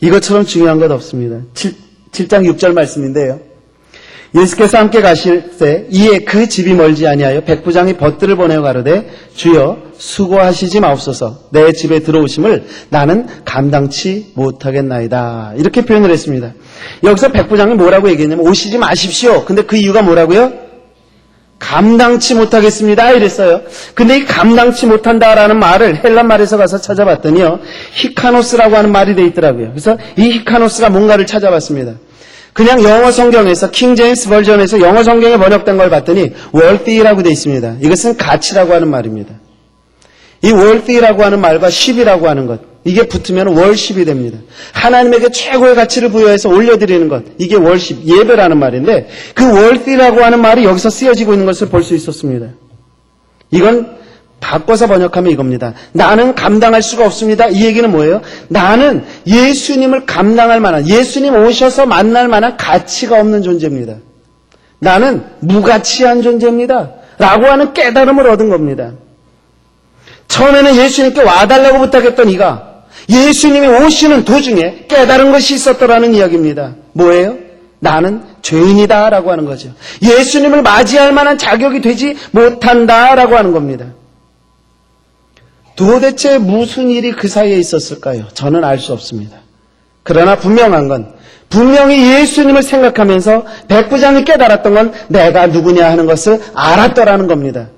이것처럼 중요한 것 없습니다. 7장 6절 말씀인데요. 예수께서 함께 가실 때 이에 그 집이 멀지 아니하여 백부장이 벗들을 보내어 가로되 주여 수고하시지 마옵소서 내 집에 들어오심을 나는 감당치 못하겠나이다. 이렇게 표현을 했습니다. 여기서 백부장이 뭐라고 얘기했냐면 오시지 마십시오. 근데 그 이유가 뭐라고요? 감당치 못하겠습니다. 이랬어요. 근데 이 감당치 못한다라는 말을 헬란 말에서 가서 찾아봤더니요. 히카노스라고 하는 말이 돼 있더라고요. 그래서 이 히카노스가 뭔가를 찾아봤습니다. 그냥 영어 성경에서 킹 제임스 버전에서 영어 성경에 번역된 걸 봤더니 월티라고 돼 있습니다. 이것은 가치라고 하는 말입니다. 이 월티라고 하는 말과 십이라고 하는 것 이게 붙으면 월십이 됩니다. 하나님에게 최고의 가치를 부여해서 올려드리는 것 이게 월십 예배라는 말인데 그 월티라고 하는 말이 여기서 쓰여지고 있는 것을 볼 수 있었습니다. 이건 바꿔서 번역하면 이겁니다. 나는 감당할 수가 없습니다. 이 얘기는 뭐예요? 나는 예수님을 감당할 만한 예수님 오셔서 만날 만한 가치가 없는 존재입니다. 나는 무가치한 존재입니다. 라고 하는 깨달음을 얻은 겁니다. 처음에는 예수님께 와달라고 부탁했던 이가 예수님이 오시는 도중에 깨달은 것이 있었더라는 이야기입니다. 뭐예요? 나는 죄인이다 라고 하는 거죠. 예수님을 맞이할 만한 자격이 되지 못한다 라고 하는 겁니다. 도대체 무슨 일이 그 사이에 있었을까요? 저는 알 수 없습니다. 그러나 분명한 건 분명히 예수님을 생각하면서 백부장이 깨달았던 건 내가 누구냐 하는 것을 알았더라는 겁니다.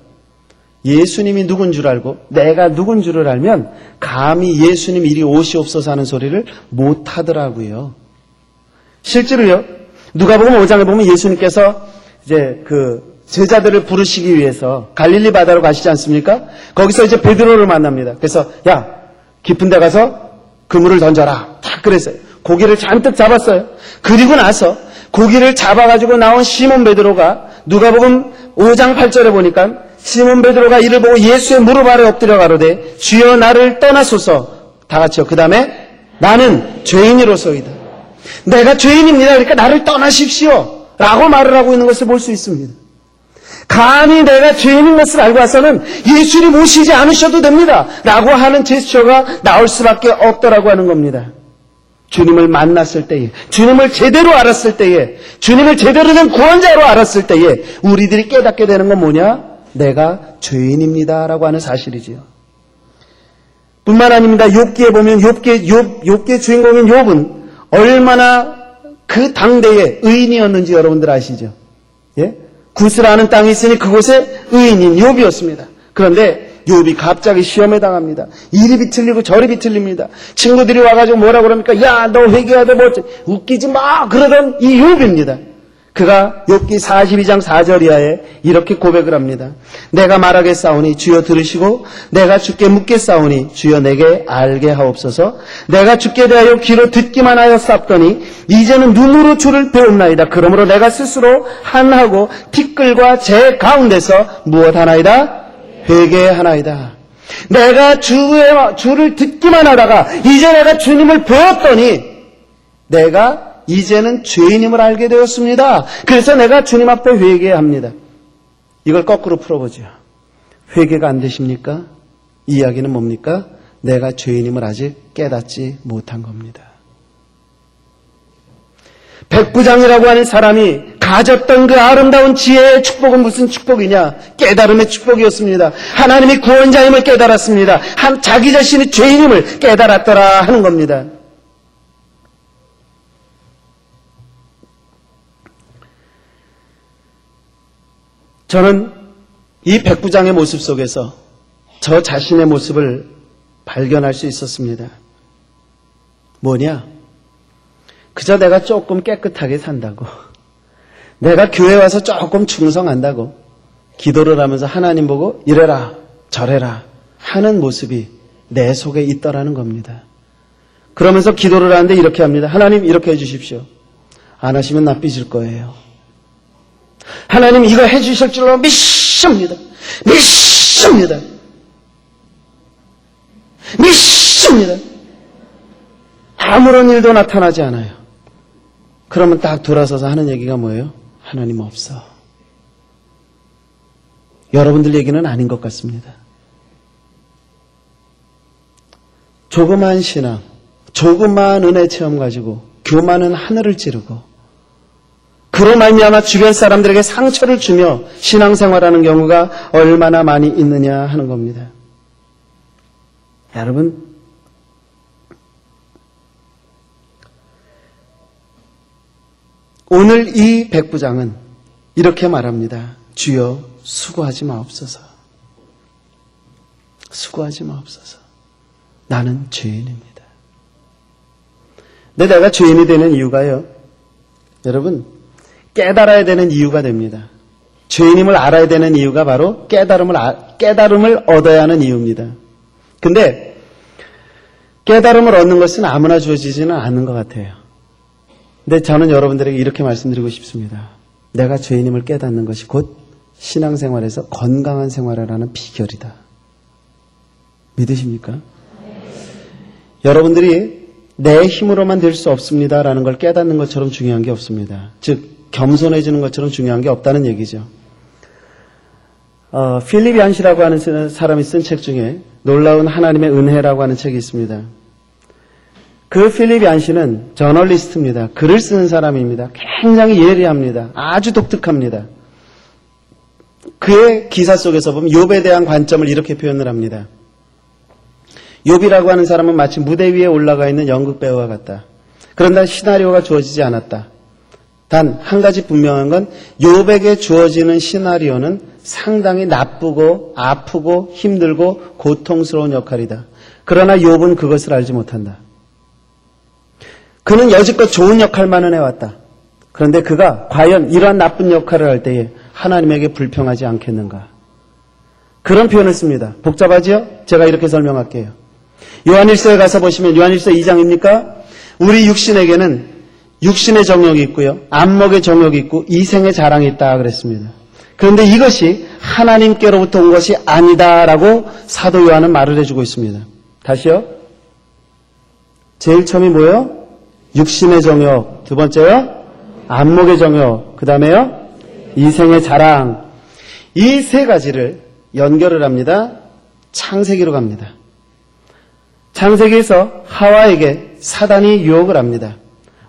예수님이 누군 줄 알고 내가 누군 줄을 알면 감히 예수님 이리 오시옵소서 하는 소리를 못하더라고요. 실제로요. 누가복음 5장에 보면 예수님께서 이제 그 제자들을 부르시기 위해서 갈릴리 바다로 가시지 않습니까? 거기서 이제 베드로를 만납니다. 그래서 야 깊은 데 가서 그물을 던져라. 딱 그랬어요. 고기를 잔뜩 잡았어요. 그리고 나서 고기를 잡아가지고 나온 시몬 베드로가 누가복음 5장 8절에 보니까 시몬 베드로가 이를 보고 예수의 무릎 아래 엎드려 가로되 주여 나를 떠나소서. 다 같이요. 그 다음에 나는 죄인이로소이다. 내가 죄인입니다. 그러니까 나를 떠나십시오. 라고 말을 하고 있는 것을 볼 수 있습니다. 감히 내가 죄인인 것을 알고 와서는 예수님 오시지 않으셔도 됩니다. 라고 하는 제스처가 나올 수밖에 없더라고 하는 겁니다. 주님을 만났을 때에, 주님을 제대로 알았을 때에, 주님을 제대로 된 구원자로 알았을 때에 우리들이 깨닫게 되는 건 뭐냐? 내가 죄인입니다. 라고 하는 사실이지요. 뿐만 아닙니다. 욥기에 보면 욥기의 주인공인 욥은 얼마나 그 당대에 의인이었는지 여러분들 아시죠? 예? 구스라는 땅이 있으니 그곳에 의인인 욥이었습니다. 그런데 욥이 갑자기 시험에 당합니다. 이리 비틀리고 저리 비틀립니다. 친구들이 와가지고 뭐라 그럽니까? 야, 너 회개해야 돼. 뭐 웃기지 마. 그러던 이 욥입니다. 그가 욥기 42장 4절 이하에 이렇게 고백을 합니다. 내가 말하겠사오니 주여 들으시고 내가 주께 묻겠사오니 주여 내게 알게 하옵소서. 내가 주께 대하여 귀로 듣기만 하여 쌌더니 이제는 눈으로 주를 배웠나이다. 그러므로 내가 스스로 한하고 티끌과 재 가운데서 무엇 하나이다? 회개하나이다. 내가 주를 듣기만 하다가 이제 내가 주님을 배웠더니 내가 이제는 죄인임을 알게 되었습니다. 그래서 내가 주님 앞에 회개합니다. 이걸 거꾸로 풀어보죠. 회개가 안 되십니까? 이 이야기는 뭡니까? 내가 죄인임을 아직 깨닫지 못한 겁니다. 백부장이라고 하는 사람이 가졌던 그 아름다운 지혜의 축복은 무슨 축복이냐? 깨달음의 축복이었습니다. 하나님이 구원자임을 깨달았습니다. 자기 자신이 죄인임을 깨달았더라 하는 겁니다. 저는 이 백부장의 모습 속에서 저 자신의 모습을 발견할 수 있었습니다. 뭐냐? 그저 내가 조금 깨끗하게 산다고, 내가 교회 와서 조금 충성한다고 기도를 하면서 하나님 보고 이래라 저래라 하는 모습이 내 속에 있더라는 겁니다. 그러면서 기도를 하는데 이렇게 합니다. 하나님 이렇게 해주십시오. 안 하시면 나 삐질 거예요. 하나님 이거 해주실 줄로 믿습니다. 믿습니다. 믿습니다. 아무런 일도 나타나지 않아요. 그러면 딱 돌아서서 하는 얘기가 뭐예요? 하나님 없어. 여러분들 얘기는 아닌 것 같습니다. 조그만 신앙, 조그만 은혜 체험 가지고 교만은 하늘을 찌르고 그로 말미암아 주변 사람들에게 상처를 주며 신앙생활하는 경우가 얼마나 많이 있느냐 하는 겁니다. 여러분, 오늘 이 백부장은 이렇게 말합니다. 주여 수고하지 마옵소서. 수고하지 마옵소서. 나는 죄인입니다. 근데 내가 죄인이 되는 이유가요, 여러분, 깨달아야 되는 이유가 됩니다. 죄인임을 알아야 되는 이유가 바로 깨달음을 얻어야 하는 이유입니다. 근데 깨달음을 얻는 것은 아무나 주어지지는 않는 것 같아요. 근데 저는 여러분들에게 이렇게 말씀드리고 싶습니다. 내가 죄인임을 깨닫는 것이 곧 신앙생활에서 건강한 생활을 하는 비결이다. 믿으십니까? 여러분들이 내 힘으로만 될 수 없습니다라는 걸 깨닫는 것처럼 중요한 게 없습니다. 즉 겸손해지는 것처럼 중요한 게 없다는 얘기죠. 필립 얀시라고 하는 사람이 쓴 책 중에 놀라운 하나님의 은혜라고 하는 책이 있습니다. 그 필립 얀시는 저널리스트입니다. 글을 쓰는 사람입니다. 굉장히 예리합니다. 아주 독특합니다. 그의 기사 속에서 보면 욥에 대한 관점을 이렇게 표현을 합니다. 욥이라고 하는 사람은 마치 무대 위에 올라가 있는 연극 배우와 같다. 그런데 시나리오가 주어지지 않았다. 단 한 가지 분명한 건 욥에게 주어지는 시나리오는 상당히 나쁘고 아프고 힘들고 고통스러운 역할이다. 그러나 욥은 그것을 알지 못한다. 그는 여지껏 좋은 역할만은 해왔다. 그런데 그가 과연 이러한 나쁜 역할을 할 때에 하나님에게 불평하지 않겠는가? 그런 표현을 씁니다. 복잡하지요? 제가 이렇게 설명할게요. 요한일서에 가서 보시면 요한일서 2장입니까? 우리 육신에게는 육신의 정욕이 있고요. 안목의 정욕이 있고 이생의 자랑이 있다 그랬습니다. 그런데 이것이 하나님께로부터 온 것이 아니다라고 사도 요한은 말을 해주고 있습니다. 다시요. 제일 처음이 뭐예요? 육신의 정욕. 두 번째요. 안목의 정욕. 그 다음에요. 이생의 자랑. 이 세 가지를 연결을 합니다. 창세기로 갑니다. 창세기에서 하와에게 사단이 유혹을 합니다.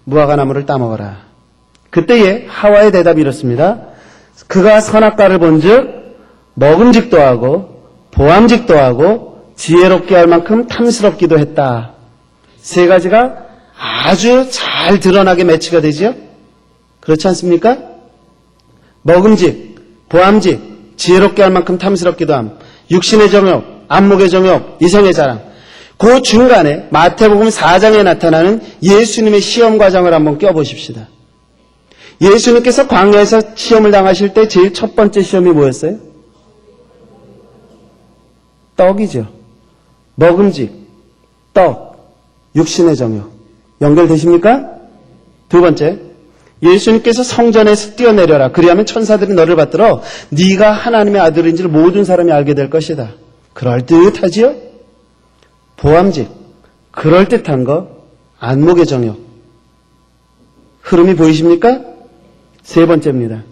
무화과 나무를 따먹어라. 그때에 하와의 대답이 이렇습니다. 그가 선악과를 본즉 먹음직도 하고 보암직도 하고 지혜롭게 할 만큼 탐스럽기도 했다. 세 가지가 아주 잘 드러나게 매치가 되죠? 그렇지 않습니까? 먹음직, 보암직, 지혜롭게 할 만큼 탐스럽기도 함, 육신의 정욕, 안목의 정욕, 이생의 자랑. 그 중간에 마태복음 4장에 나타나는 예수님의 시험 과정을 한번 껴보십시다. 예수님께서 광야에서 시험을 당하실 때 제일 첫 번째 시험이 뭐였어요? 떡이죠. 먹음직, 떡, 육신의 정욕. 연결되십니까? 두 번째, 예수님께서 성전에서 뛰어내려라. 그리하면 천사들이 너를 받들어 네가 하나님의 아들인지를 모든 사람이 알게 될 것이다. 그럴듯하지요? 보암직, 그럴듯한 거, 안목의 정욕. 흐름이 보이십니까? 세 번째입니다.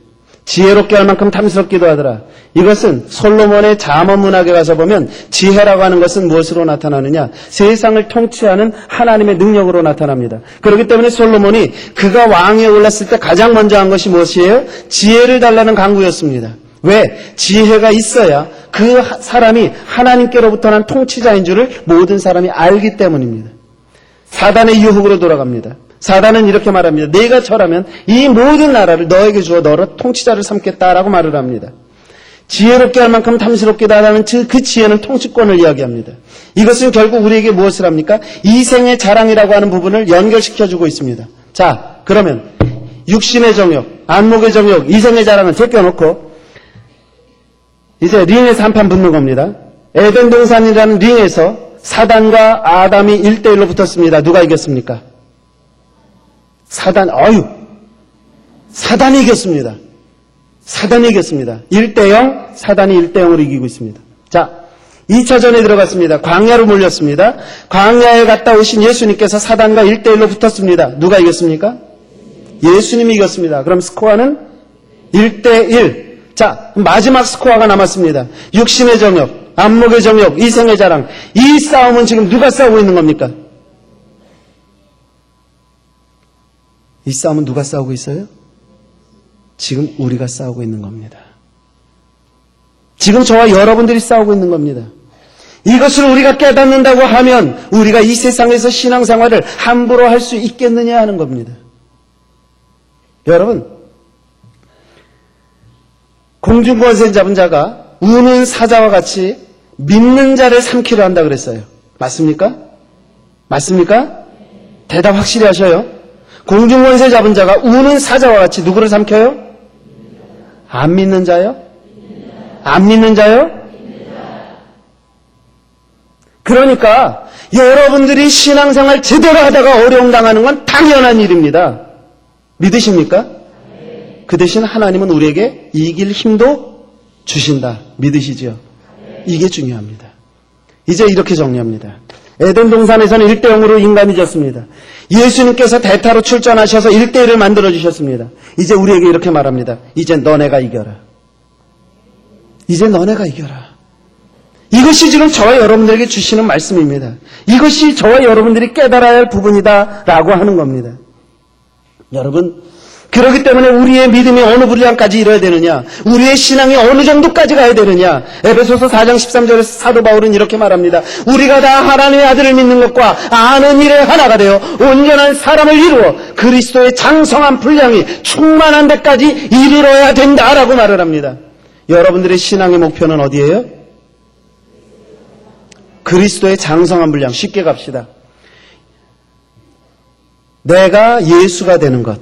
지혜롭게 할 만큼 탐스럽기도 하더라. 이것은 솔로몬의 잠언 문학에 가서 보면 지혜라고 하는 것은 무엇으로 나타나느냐? 세상을 통치하는 하나님의 능력으로 나타납니다. 그렇기 때문에 솔로몬이 그가 왕위에 올랐을 때 가장 먼저 한 것이 무엇이에요? 지혜를 달라는 간구였습니다. 왜? 지혜가 있어야 그 사람이 하나님께로부터 난 통치자인 줄을 모든 사람이 알기 때문입니다. 사단의 유혹으로 돌아갑니다. 사단은 이렇게 말합니다. 내가 저라면 이 모든 나라를 너에게 주어 너로 통치자를 삼겠다라고 말을 합니다. 지혜롭게 할 만큼 탐스럽게 하다는 그 지혜는 통치권을 이야기합니다. 이것은 결국 우리에게 무엇을 합니까? 이생의 자랑이라고 하는 부분을 연결시켜주고 있습니다. 자, 그러면 육신의 정욕, 안목의 정욕, 이생의 자랑은 제껴놓고 이제 링에서 한판 붙는 겁니다. 에덴 동산이라는 링에서 사단과 아담이 1대1로 붙었습니다. 누가 이겼습니까? 사단이 이겼습니다. 사단이 이겼습니다. 1대0, 사단이 1대0으로 이기고 있습니다. 자, 2차전에 들어갔습니다. 광야로 몰렸습니다. 광야에 갔다 오신 예수님께서 사단과 1대1로 붙었습니다. 누가 이겼습니까? 예수님이 이겼습니다. 그럼 스코어는 1대1. 자, 마지막 스코어가 남았습니다. 육신의 정욕, 안목의 정욕, 이생의 자랑. 이 싸움은 지금 누가 싸우고 있는 겁니까? 이 싸움은 누가 싸우고 있어요? 지금 우리가 싸우고 있는 겁니다. 지금 저와 여러분들이 싸우고 있는 겁니다. 이것을 우리가 깨닫는다고 하면 우리가 이 세상에서 신앙생활을 함부로 할 수 있겠느냐 하는 겁니다. 여러분, 공중권세 잡은 자가 우는 사자와 같이 믿는 자를 삼키려 한다 그랬어요. 맞습니까? 맞습니까? 대답 확실히 하셔요. 공중권세 잡은 자가 우는 사자와 같이 누구를 삼켜요? 안 믿는 자요? 안 믿는 자요? 그러니까 여러분들이 신앙생활 제대로 하다가 어려움 당하는 건 당연한 일입니다. 믿으십니까? 그 대신 하나님은 우리에게 이길 힘도 주신다. 믿으시죠? 이게 중요합니다. 이제 이렇게 정리합니다. 에덴 동산에서는 1대0으로 인간이 졌습니다. 예수님께서 대타로 출전하셔서 1대1을 만들어주셨습니다. 이제 우리에게 이렇게 말합니다. 이제 너네가 이겨라. 이제 너네가 이겨라. 이것이 지금 저와 여러분들에게 주시는 말씀입니다. 이것이 저와 여러분들이 깨달아야 할 부분이다 라고 하는 겁니다. 여러분, 그렇기 때문에 우리의 믿음이 어느 분량까지 이뤄야 되느냐, 우리의 신앙이 어느 정도까지 가야 되느냐. 에베소서 4장 13절에서 사도 바울은 이렇게 말합니다. 우리가 다 하나님의 아들을 믿는 것과 아는 일에 하나가 되어 온전한 사람을 이루어 그리스도의 장성한 분량이 충만한 데까지 이르러야 된다라고 말을 합니다. 여러분들의 신앙의 목표는 어디예요? 그리스도의 장성한 분량. 쉽게 갑시다. 내가 예수가 되는 것.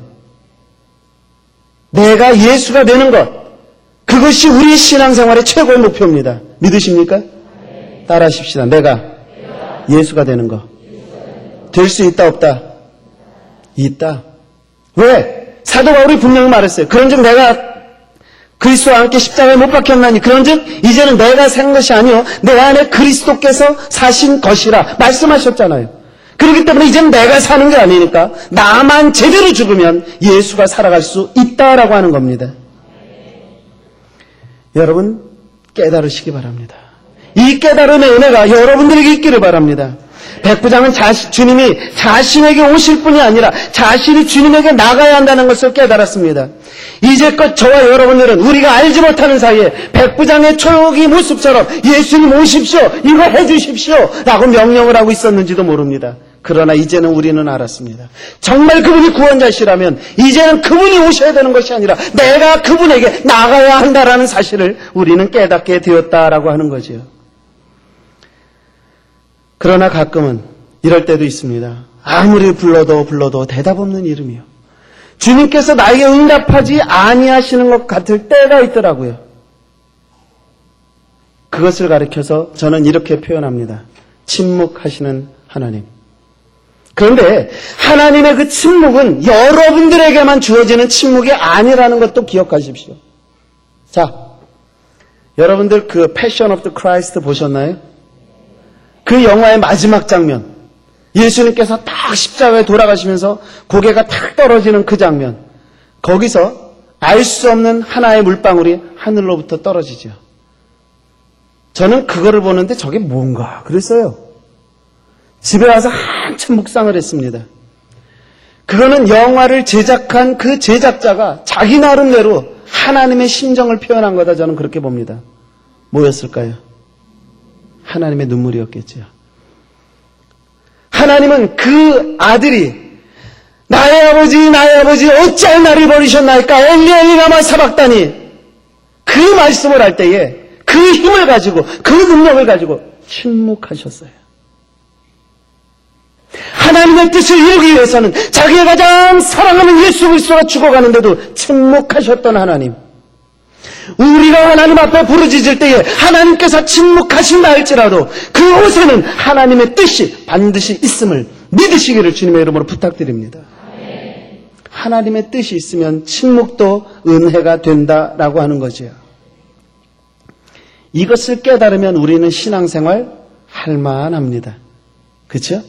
내가 예수가 되는 것. 그것이 우리 신앙생활의 최고의 목표입니다. 믿으십니까? 따라하십시다. 내가 예수가 되는 것. 될 수 있다 없다? 있다. 왜? 사도 바울이 분명히 말했어요. 그런즉 내가 그리스도와 함께 십자가에 못 박혔나니 그런즉 이제는 내가 산 것이 아니요 내 안에 그리스도께서 사신 것이라 말씀하셨잖아요. 그렇기 때문에 이제는 내가 사는 게 아니니까 나만 제대로 죽으면 예수가 살아갈 수 있다라고 하는 겁니다. 여러분 깨달으시기 바랍니다. 이 깨달음의 은혜가 여러분들에게 있기를 바랍니다. 백부장은 주님이 자신에게 오실 뿐이 아니라 자신이 주님에게 나가야 한다는 것을 깨달았습니다. 이제껏 저와 여러분들은 우리가 알지 못하는 사이에 백부장의 초기 모습처럼 예수님 오십시오, 이거 해주십시오 라고 명령을 하고 있었는지도 모릅니다. 그러나 이제는 우리는 알았습니다. 정말 그분이 구원자시라면 이제는 그분이 오셔야 되는 것이 아니라 내가 그분에게 나가야 한다라는 사실을 우리는 깨닫게 되었다라고 하는 거지요. 그러나 가끔은 이럴 때도 있습니다. 아무리 불러도 대답 없는 이름이요. 주님께서 나에게 응답하지 아니하시는 것 같을 때가 있더라고요. 그것을 가리켜서 저는 이렇게 표현합니다. 침묵하시는 하나님. 그런데 하나님의 그 침묵은 여러분들에게만 주어지는 침묵이 아니라는 것도 기억하십시오. 자, 여러분들 그 패션 오브 더 크라이스트 보셨나요? 그 영화의 마지막 장면, 예수님께서 딱 십자가에 돌아가시면서 고개가 탁 떨어지는 그 장면, 거기서 알 수 없는 하나의 물방울이 하늘로부터 떨어지죠. 저는 그거를 보는데 저게 뭔가 그랬어요. 집에 와서 한참 묵상을 했습니다. 그거는 영화를 제작한 그 제작자가 자기 나름대로 하나님의 심정을 표현한 거다, 저는 그렇게 봅니다. 뭐였을까요? 하나님의 눈물이었겠죠. 하나님은 그 아들이 나의 아버지 어찌할 나를 버리셨나이까 엘리 엘리 라마 사박다니, 그 말씀을 할 때에 그 힘을 가지고 그 능력을 가지고 침묵하셨어요. 하나님의 뜻을 이루기 위해서는 자기가 가장 사랑하는 예수 그리스도가 죽어가는데도 침묵하셨던 하나님, 우리가 하나님 앞에 부르짖을 때에 하나님께서 침묵하신다 할지라도 그곳에는 하나님의 뜻이 반드시 있음을 믿으시기를 주님의 이름으로 부탁드립니다. 하나님의 뜻이 있으면 침묵도 은혜가 된다라고 하는 거지요. 이것을 깨달으면 우리는 신앙생활 할만합니다. 그렇죠?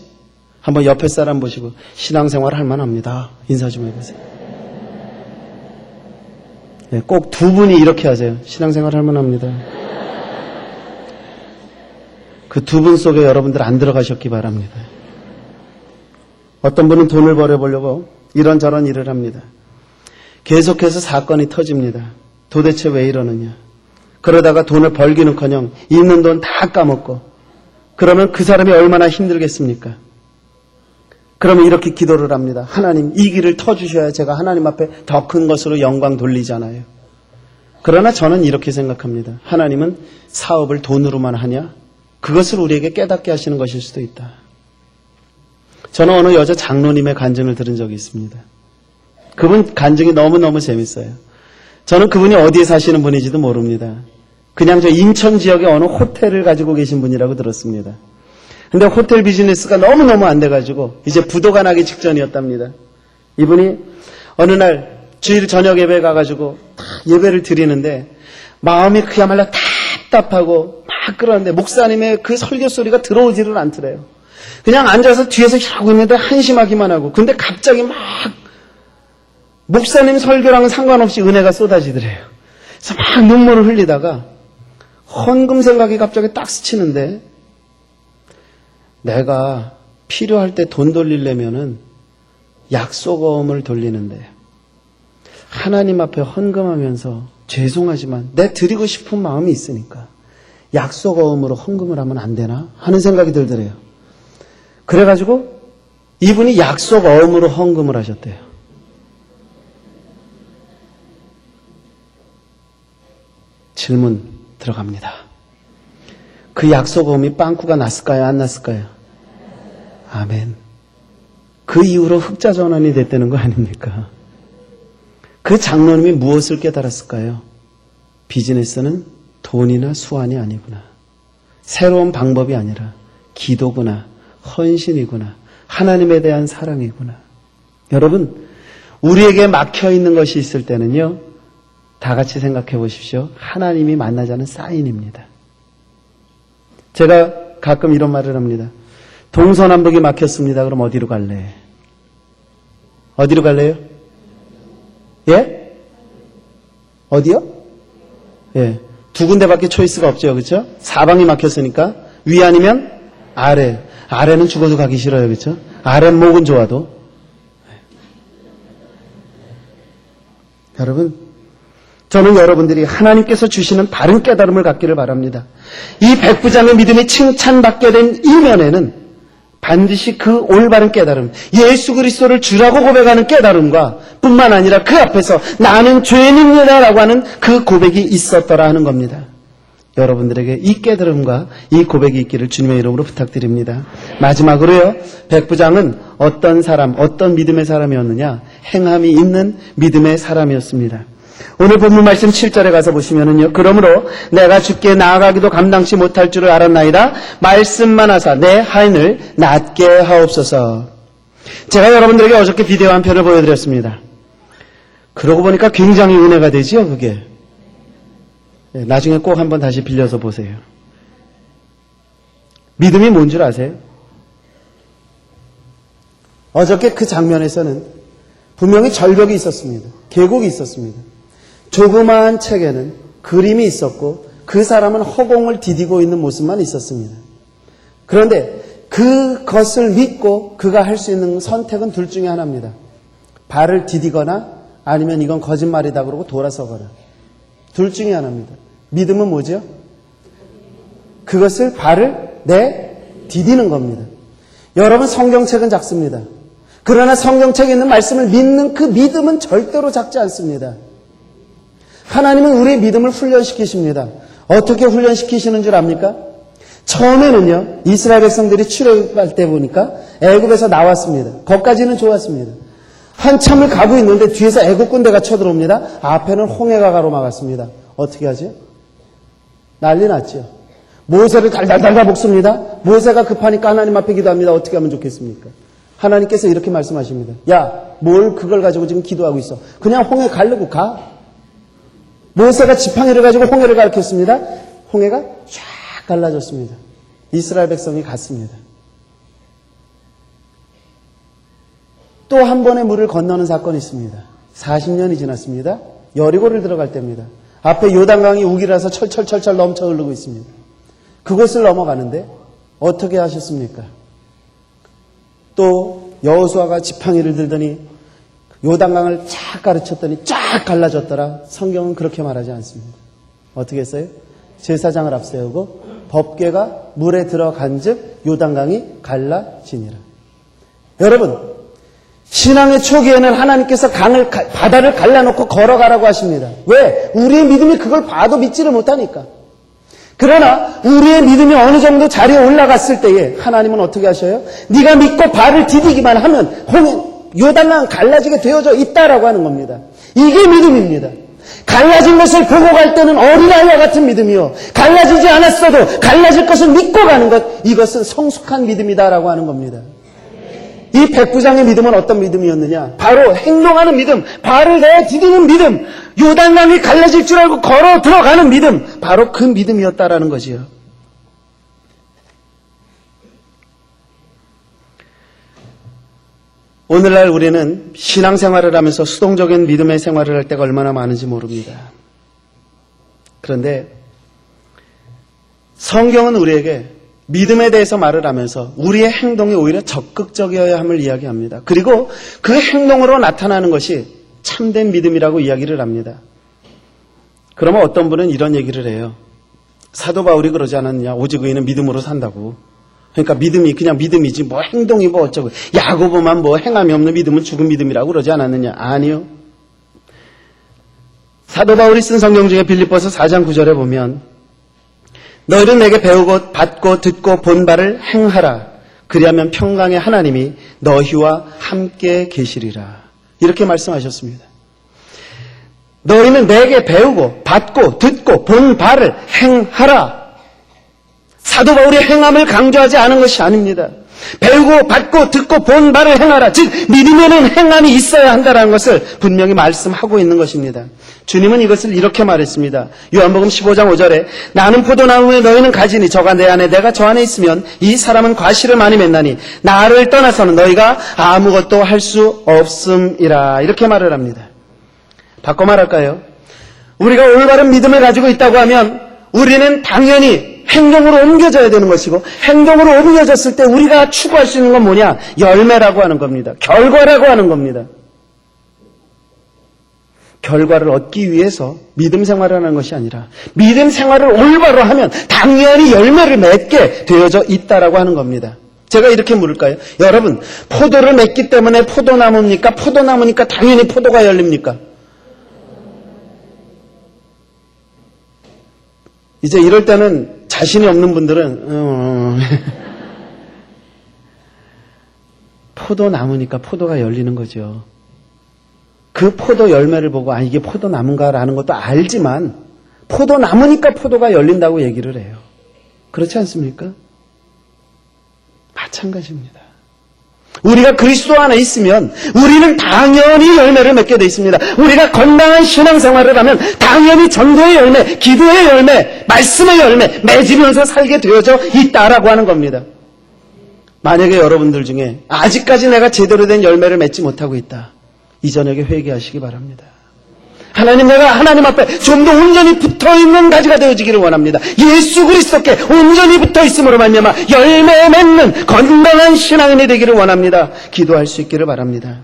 한번 옆에 사람 보시고 신앙생활 할만합니다. 인사 좀 해보세요. 네, 꼭 두 분이 이렇게 하세요. 신앙생활 할만합니다. 그 두 분 속에 여러분들 안 들어가셨기 바랍니다. 어떤 분은 돈을 벌어보려고 이런저런 일을 합니다. 계속해서 사건이 터집니다. 도대체 왜 이러느냐. 그러다가 돈을 벌기는커녕 있는 돈 다 까먹고 그러면 그 사람이 얼마나 힘들겠습니까? 그러면 이렇게 기도를 합니다. 하나님, 이 길을 터주셔야 제가 하나님 앞에 더 큰 것으로 영광 돌리잖아요. 그러나 저는 이렇게 생각합니다. 하나님은 사업을 돈으로만 하냐? 그것을 우리에게 깨닫게 하시는 것일 수도 있다. 저는 어느 여자 장로님의 간증을 들은 적이 있습니다. 그분 간증이 너무너무 재밌어요. 저는 그분이 어디에 사시는 분인지도 모릅니다. 그냥 저 인천 지역의 어느 호텔을 가지고 계신 분이라고 들었습니다. 근데 호텔 비즈니스가 너무너무 안 돼가지고 이제 부도가 나기 직전이었답니다. 이분이 어느 날 주일 저녁 예배 가가지고 예배를 드리는데 마음이 그야말로 답답하고 막 그러는데 목사님의 그 설교 소리가 들어오지를 않더래요. 그냥 앉아서 뒤에서 하고 있는데 한심하기만 하고 근데 갑자기 막 목사님 설교랑은 상관없이 은혜가 쏟아지더래요. 그래서 막 눈물을 흘리다가 헌금 생각이 갑자기 딱 스치는데 내가 필요할 때 돈 돌리려면은 약속어음을 돌리는데 하나님 앞에 헌금하면서 죄송하지만 내 드리고 싶은 마음이 있으니까 약속어음으로 헌금을 하면 안 되나 하는 생각이 들더래요. 그래가지고 이분이 약속어음으로 헌금을 하셨대요. 질문 들어갑니다. 그 약속어음이 빵꾸가 났을까요? 안 났을까요? 아멘. 그 이후로 흑자 전환이 됐다는 거 아닙니까? 그 장로님이 무엇을 깨달았을까요? 비즈니스는 돈이나 수완이 아니구나. 새로운 방법이 아니라 기도구나. 헌신이구나. 하나님에 대한 사랑이구나. 여러분, 우리에게 막혀있는 것이 있을 때는요. 다 같이 생각해 보십시오. 하나님이 만나자는 사인입니다. 제가 가끔 이런 말을 합니다. 동서남북이 막혔습니다. 그럼 어디로 갈래? 어디로 갈래요? 예? 어디요? 예. 두 군데밖에 초이스가 없죠. 그렇죠? 사방이 막혔으니까 위 아니면 아래. 아래는 죽어도 가기 싫어요. 그렇죠? 아랫목은 좋아도. 여러분, 저는 여러분들이 하나님께서 주시는 바른 깨달음을 갖기를 바랍니다. 이 백부장의 믿음이 칭찬받게 된 이면에는 반드시 그 올바른 깨달음, 예수 그리스도를 주라고 고백하는 깨달음과 뿐만 아니라 그 앞에서 나는 죄인입니다라고 하는 그 고백이 있었더라 하는 겁니다. 여러분들에게 이 깨달음과 이 고백이 있기를 주님의 이름으로 부탁드립니다. 마지막으로요, 백부장은 어떤 사람, 어떤 믿음의 사람이었느냐? 행함이 있는 믿음의 사람이었습니다. 오늘 본문 말씀 7절에 가서 보시면은요. 그러므로 내가 주께 나아가기도 감당치 못할 줄을 알았나이다. 말씀만 하사 내 하인을 낫게 하옵소서. 제가 여러분들에게 어저께 비디오 한 편을 보여드렸습니다. 그러고 보니까 굉장히 은혜가 되지요, 그게. 나중에 꼭 한번 다시 빌려서 보세요. 믿음이 뭔 줄 아세요? 어저께 그 장면에서는 분명히 절벽이 있었습니다. 계곡이 있었습니다. 조그마한 책에는 그림이 있었고 그 사람은 허공을 디디고 있는 모습만 있었습니다. 그런데 그것을 믿고 그가 할 수 있는 선택은 둘 중에 하나입니다. 발을 디디거나 아니면 이건 거짓말이다 그러고 돌아서거나. 둘 중에 하나입니다. 믿음은 뭐죠? 그것을 발을 디디는 겁니다. 여러분, 성경책은 작습니다. 그러나 성경책에 있는 말씀을 믿는 그 믿음은 절대로 작지 않습니다. 하나님은 우리의 믿음을 훈련시키십니다. 어떻게 훈련시키시는 줄 압니까? 처음에는요, 이스라엘 백성들이 출애굽할 때 보니까 애굽에서 나왔습니다. 거기까지는 좋았습니다. 한참을 가고 있는데 뒤에서 애굽 군대가 쳐들어옵니다. 앞에는 홍해가 가로막았습니다. 어떻게 하죠? 난리 났죠. 모세를 달달달 볶습니다. 모세가 급하니까 하나님 앞에 기도합니다. 어떻게 하면 좋겠습니까? 하나님께서 이렇게 말씀하십니다. 야, 뭘 그걸 가지고 지금 기도하고 있어. 그냥 홍해 가르고 가. 모세가 지팡이를 가지고 홍해를 가르쳤습니다. 홍해가 쫙 갈라졌습니다. 이스라엘 백성이 갔습니다. 또 한 번의 물을 건너는 사건이 있습니다. 40년이 지났습니다. 여리고를 들어갈 때입니다. 앞에 요단강이 우기라서 철철철철 넘쳐 흐르고 있습니다. 그곳을 넘어가는데 어떻게 하셨습니까? 또 여호수아가 지팡이를 들더니 요단강을 쫙 가르쳤더니 쫙 갈라졌더라. 성경은 그렇게 말하지 않습니다. 어떻게 했어요? 제사장을 앞세우고 법궤가 물에 들어간즉 요단강이 갈라지니라. 여러분, 신앙의 초기에는 하나님께서 바다를 갈라놓고 걸어가라고 하십니다. 왜? 우리의 믿음이 그걸 봐도 믿지를 못하니까. 그러나 우리의 믿음이 어느 정도 자리에 올라갔을 때에 하나님은 어떻게 하셔요? 네가 믿고 발을 디디기만 하면 요단강 갈라지게 되어져 있다라고 하는 겁니다. 이게 믿음입니다. 갈라진 것을 보고 갈 때는 어린아이와 같은 믿음이요. 갈라지지 않았어도 갈라질 것을 믿고 가는 것, 이것은 성숙한 믿음이다라고 하는 겁니다. 이 백부장의 믿음은 어떤 믿음이었느냐? 바로 행동하는 믿음, 발을 내 디디는 믿음, 요단강이 갈라질 줄 알고 걸어 들어가는 믿음, 바로 그 믿음이었다라는 거지요. 오늘날 우리는 신앙생활을 하면서 수동적인 믿음의 생활을 할 때가 얼마나 많은지 모릅니다. 그런데 성경은 우리에게 믿음에 대해서 말을 하면서 우리의 행동이 오히려 적극적이어야 함을 이야기합니다. 그리고 그 행동으로 나타나는 것이 참된 믿음이라고 이야기를 합니다. 그러면 어떤 분은 이런 얘기를 해요. 사도 바울이 그러지 않았느냐. 오직 의인은 믿음으로 산다고. 그러니까 믿음이 그냥 믿음이지 뭐 행동이 뭐 어쩌고. 야고보만 뭐 행함이 없는 믿음은 죽은 믿음이라고 그러지 않았느냐. 아니요. 사도 바울이 쓴 성경 중에 빌립보서 4장 9절에 보면 너희는 내게 배우고 받고 듣고 본 바를 행하라. 그리하면 평강의 하나님이 너희와 함께 계시리라. 이렇게 말씀하셨습니다. 너희는 내게 배우고 받고 듣고 본 바를 행하라. 사도 바울이 행함을 강조하지 않은 것이 아닙니다. 배우고 받고 듣고 본 바를 행하라. 즉 믿음에는 행함이 있어야 한다는 것을 분명히 말씀하고 있는 것입니다. 주님은 이것을 이렇게 말했습니다. 요한복음 15장 5절에 나는 포도나무에 너희는 가지니 저가 내 안에 내가 저 안에 있으면 이 사람은 과실을 많이 맺나니 나를 떠나서는 너희가 아무것도 할 수 없음이라. 이렇게 말을 합니다. 바꿔 말할까요? 우리가 올바른 믿음을 가지고 있다고 하면 우리는 당연히 행동으로 옮겨져야 되는 것이고, 행동으로 옮겨졌을 때 우리가 추구할 수 있는 건 뭐냐? 열매라고 하는 겁니다. 결과라고 하는 겁니다. 결과를 얻기 위해서 믿음 생활을 하는 것이 아니라 믿음 생활을 올바로 하면 당연히 열매를 맺게 되어져 있다라고 하는 겁니다. 제가 이렇게 물을까요? 여러분, 포도를 맺기 때문에 포도나무입니까? 포도나무니까 당연히 포도가 열립니까? 이제 이럴 때는 자신이 없는 분들은 포도나무니까 포도가 열리는 거죠. 그 포도 열매를 보고 이게 포도나무인가라는 것도 알지만 포도나무니까 포도가 열린다고 얘기를 해요. 그렇지 않습니까? 마찬가지입니다. 우리가 그리스도 안에 있으면 우리는 당연히 열매를 맺게 돼 있습니다. 우리가 건강한 신앙생활을 하면 당연히 전도의 열매, 기도의 열매, 말씀의 열매 맺으면서 살게 되어져 있다라고 하는 겁니다. 만약에 여러분들 중에 아직까지 내가 제대로 된 열매를 맺지 못하고 있다. 이 저녁에 회개하시기 바랍니다. 하나님, 내가 하나님 앞에 좀 더 온전히 붙어있는 가지가 되어지기를 원합니다. 예수 그리스도께 온전히 붙어있음으로 말미암아 열매 맺는 건강한 신앙인이 되기를 원합니다. 기도할 수 있기를 바랍니다.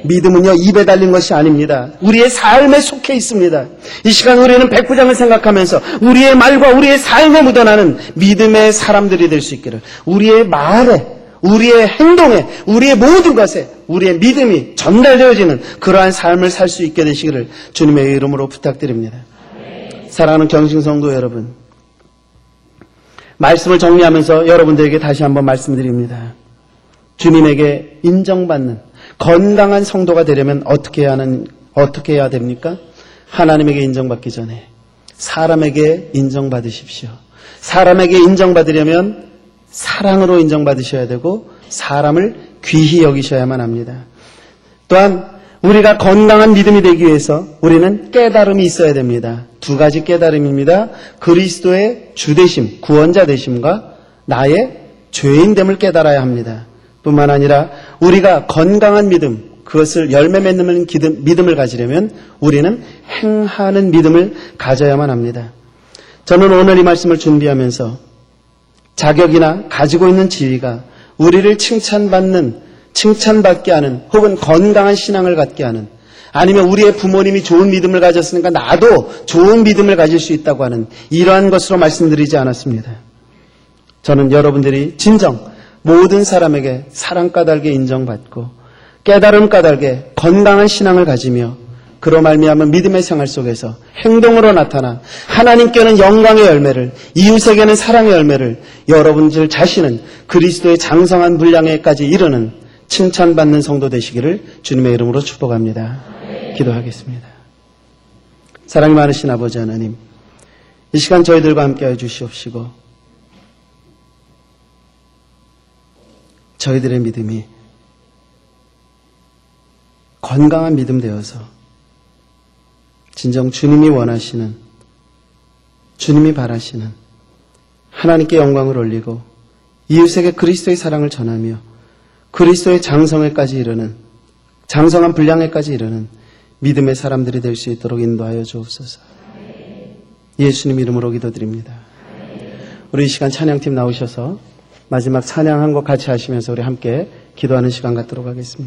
믿음은요, 입에 달린 것이 아닙니다. 우리의 삶에 속해 있습니다. 이 시간 우리는 백부장을 생각하면서 우리의 말과 우리의 삶에 묻어나는 믿음의 사람들이 될 수 있기를, 우리의 말에, 우리의 행동에, 우리의 모든 것에 우리의 믿음이 전달되어지는 그러한 삶을 살 수 있게 되시기를 주님의 이름으로 부탁드립니다. 사랑하는 경신성도 여러분, 말씀을 정리하면서 여러분들에게 다시 한번 말씀드립니다. 주님에게 인정받는 건강한 성도가 되려면 어떻게 해야 됩니까? 하나님에게 인정받기 전에 사람에게 인정받으십시오. 사람에게 인정받으려면 사랑으로 인정받으셔야 되고 사람을 귀히 여기셔야만 합니다. 또한 우리가 건강한 믿음이 되기 위해서 우리는 깨달음이 있어야 됩니다. 두 가지 깨달음입니다. 그리스도의 주되심, 구원자 되심과 나의 죄인됨을 깨달아야 합니다. 뿐만 아니라 우리가 건강한 믿음, 그것을 열매 맺는 믿음을 가지려면 우리는 행하는 믿음을 가져야만 합니다. 저는 오늘 이 말씀을 준비하면서 자격이나 가지고 있는 지위가 우리를 칭찬받게 하는 혹은 건강한 신앙을 갖게 하는 아니면 우리의 부모님이 좋은 믿음을 가졌으니까 나도 좋은 믿음을 가질 수 있다고 하는 이러한 것으로 말씀드리지 않았습니다. 저는 여러분들이 진정 모든 사람에게 사랑 까닭에 인정받고 깨달음 까닭에 건강한 신앙을 가지며 그로 말미암은 믿음의 생활 속에서 행동으로 나타나 하나님께는 영광의 열매를, 이웃에게는 사랑의 열매를, 여러분들 자신은 그리스도의 장성한 분량에까지 이르는 칭찬받는 성도 되시기를 주님의 이름으로 축복합니다. 기도하겠습니다. 사랑이 많으신 아버지 하나님, 이 시간 저희들과 함께해 주시옵시고 저희들의 믿음이 건강한 믿음 되어서 진정 주님이 원하시는, 주님이 바라시는 하나님께 영광을 올리고 이웃에게 그리스도의 사랑을 전하며 그리스도의 장성에까지 이르는, 장성한 분량에까지 이르는 믿음의 사람들이 될 수 있도록 인도하여 주옵소서. 예수님 이름으로 기도드립니다. 우리 이 시간 찬양팀 나오셔서 마지막 찬양 한 곡 같이 하시면서 우리 함께 기도하는 시간 갖도록 하겠습니다.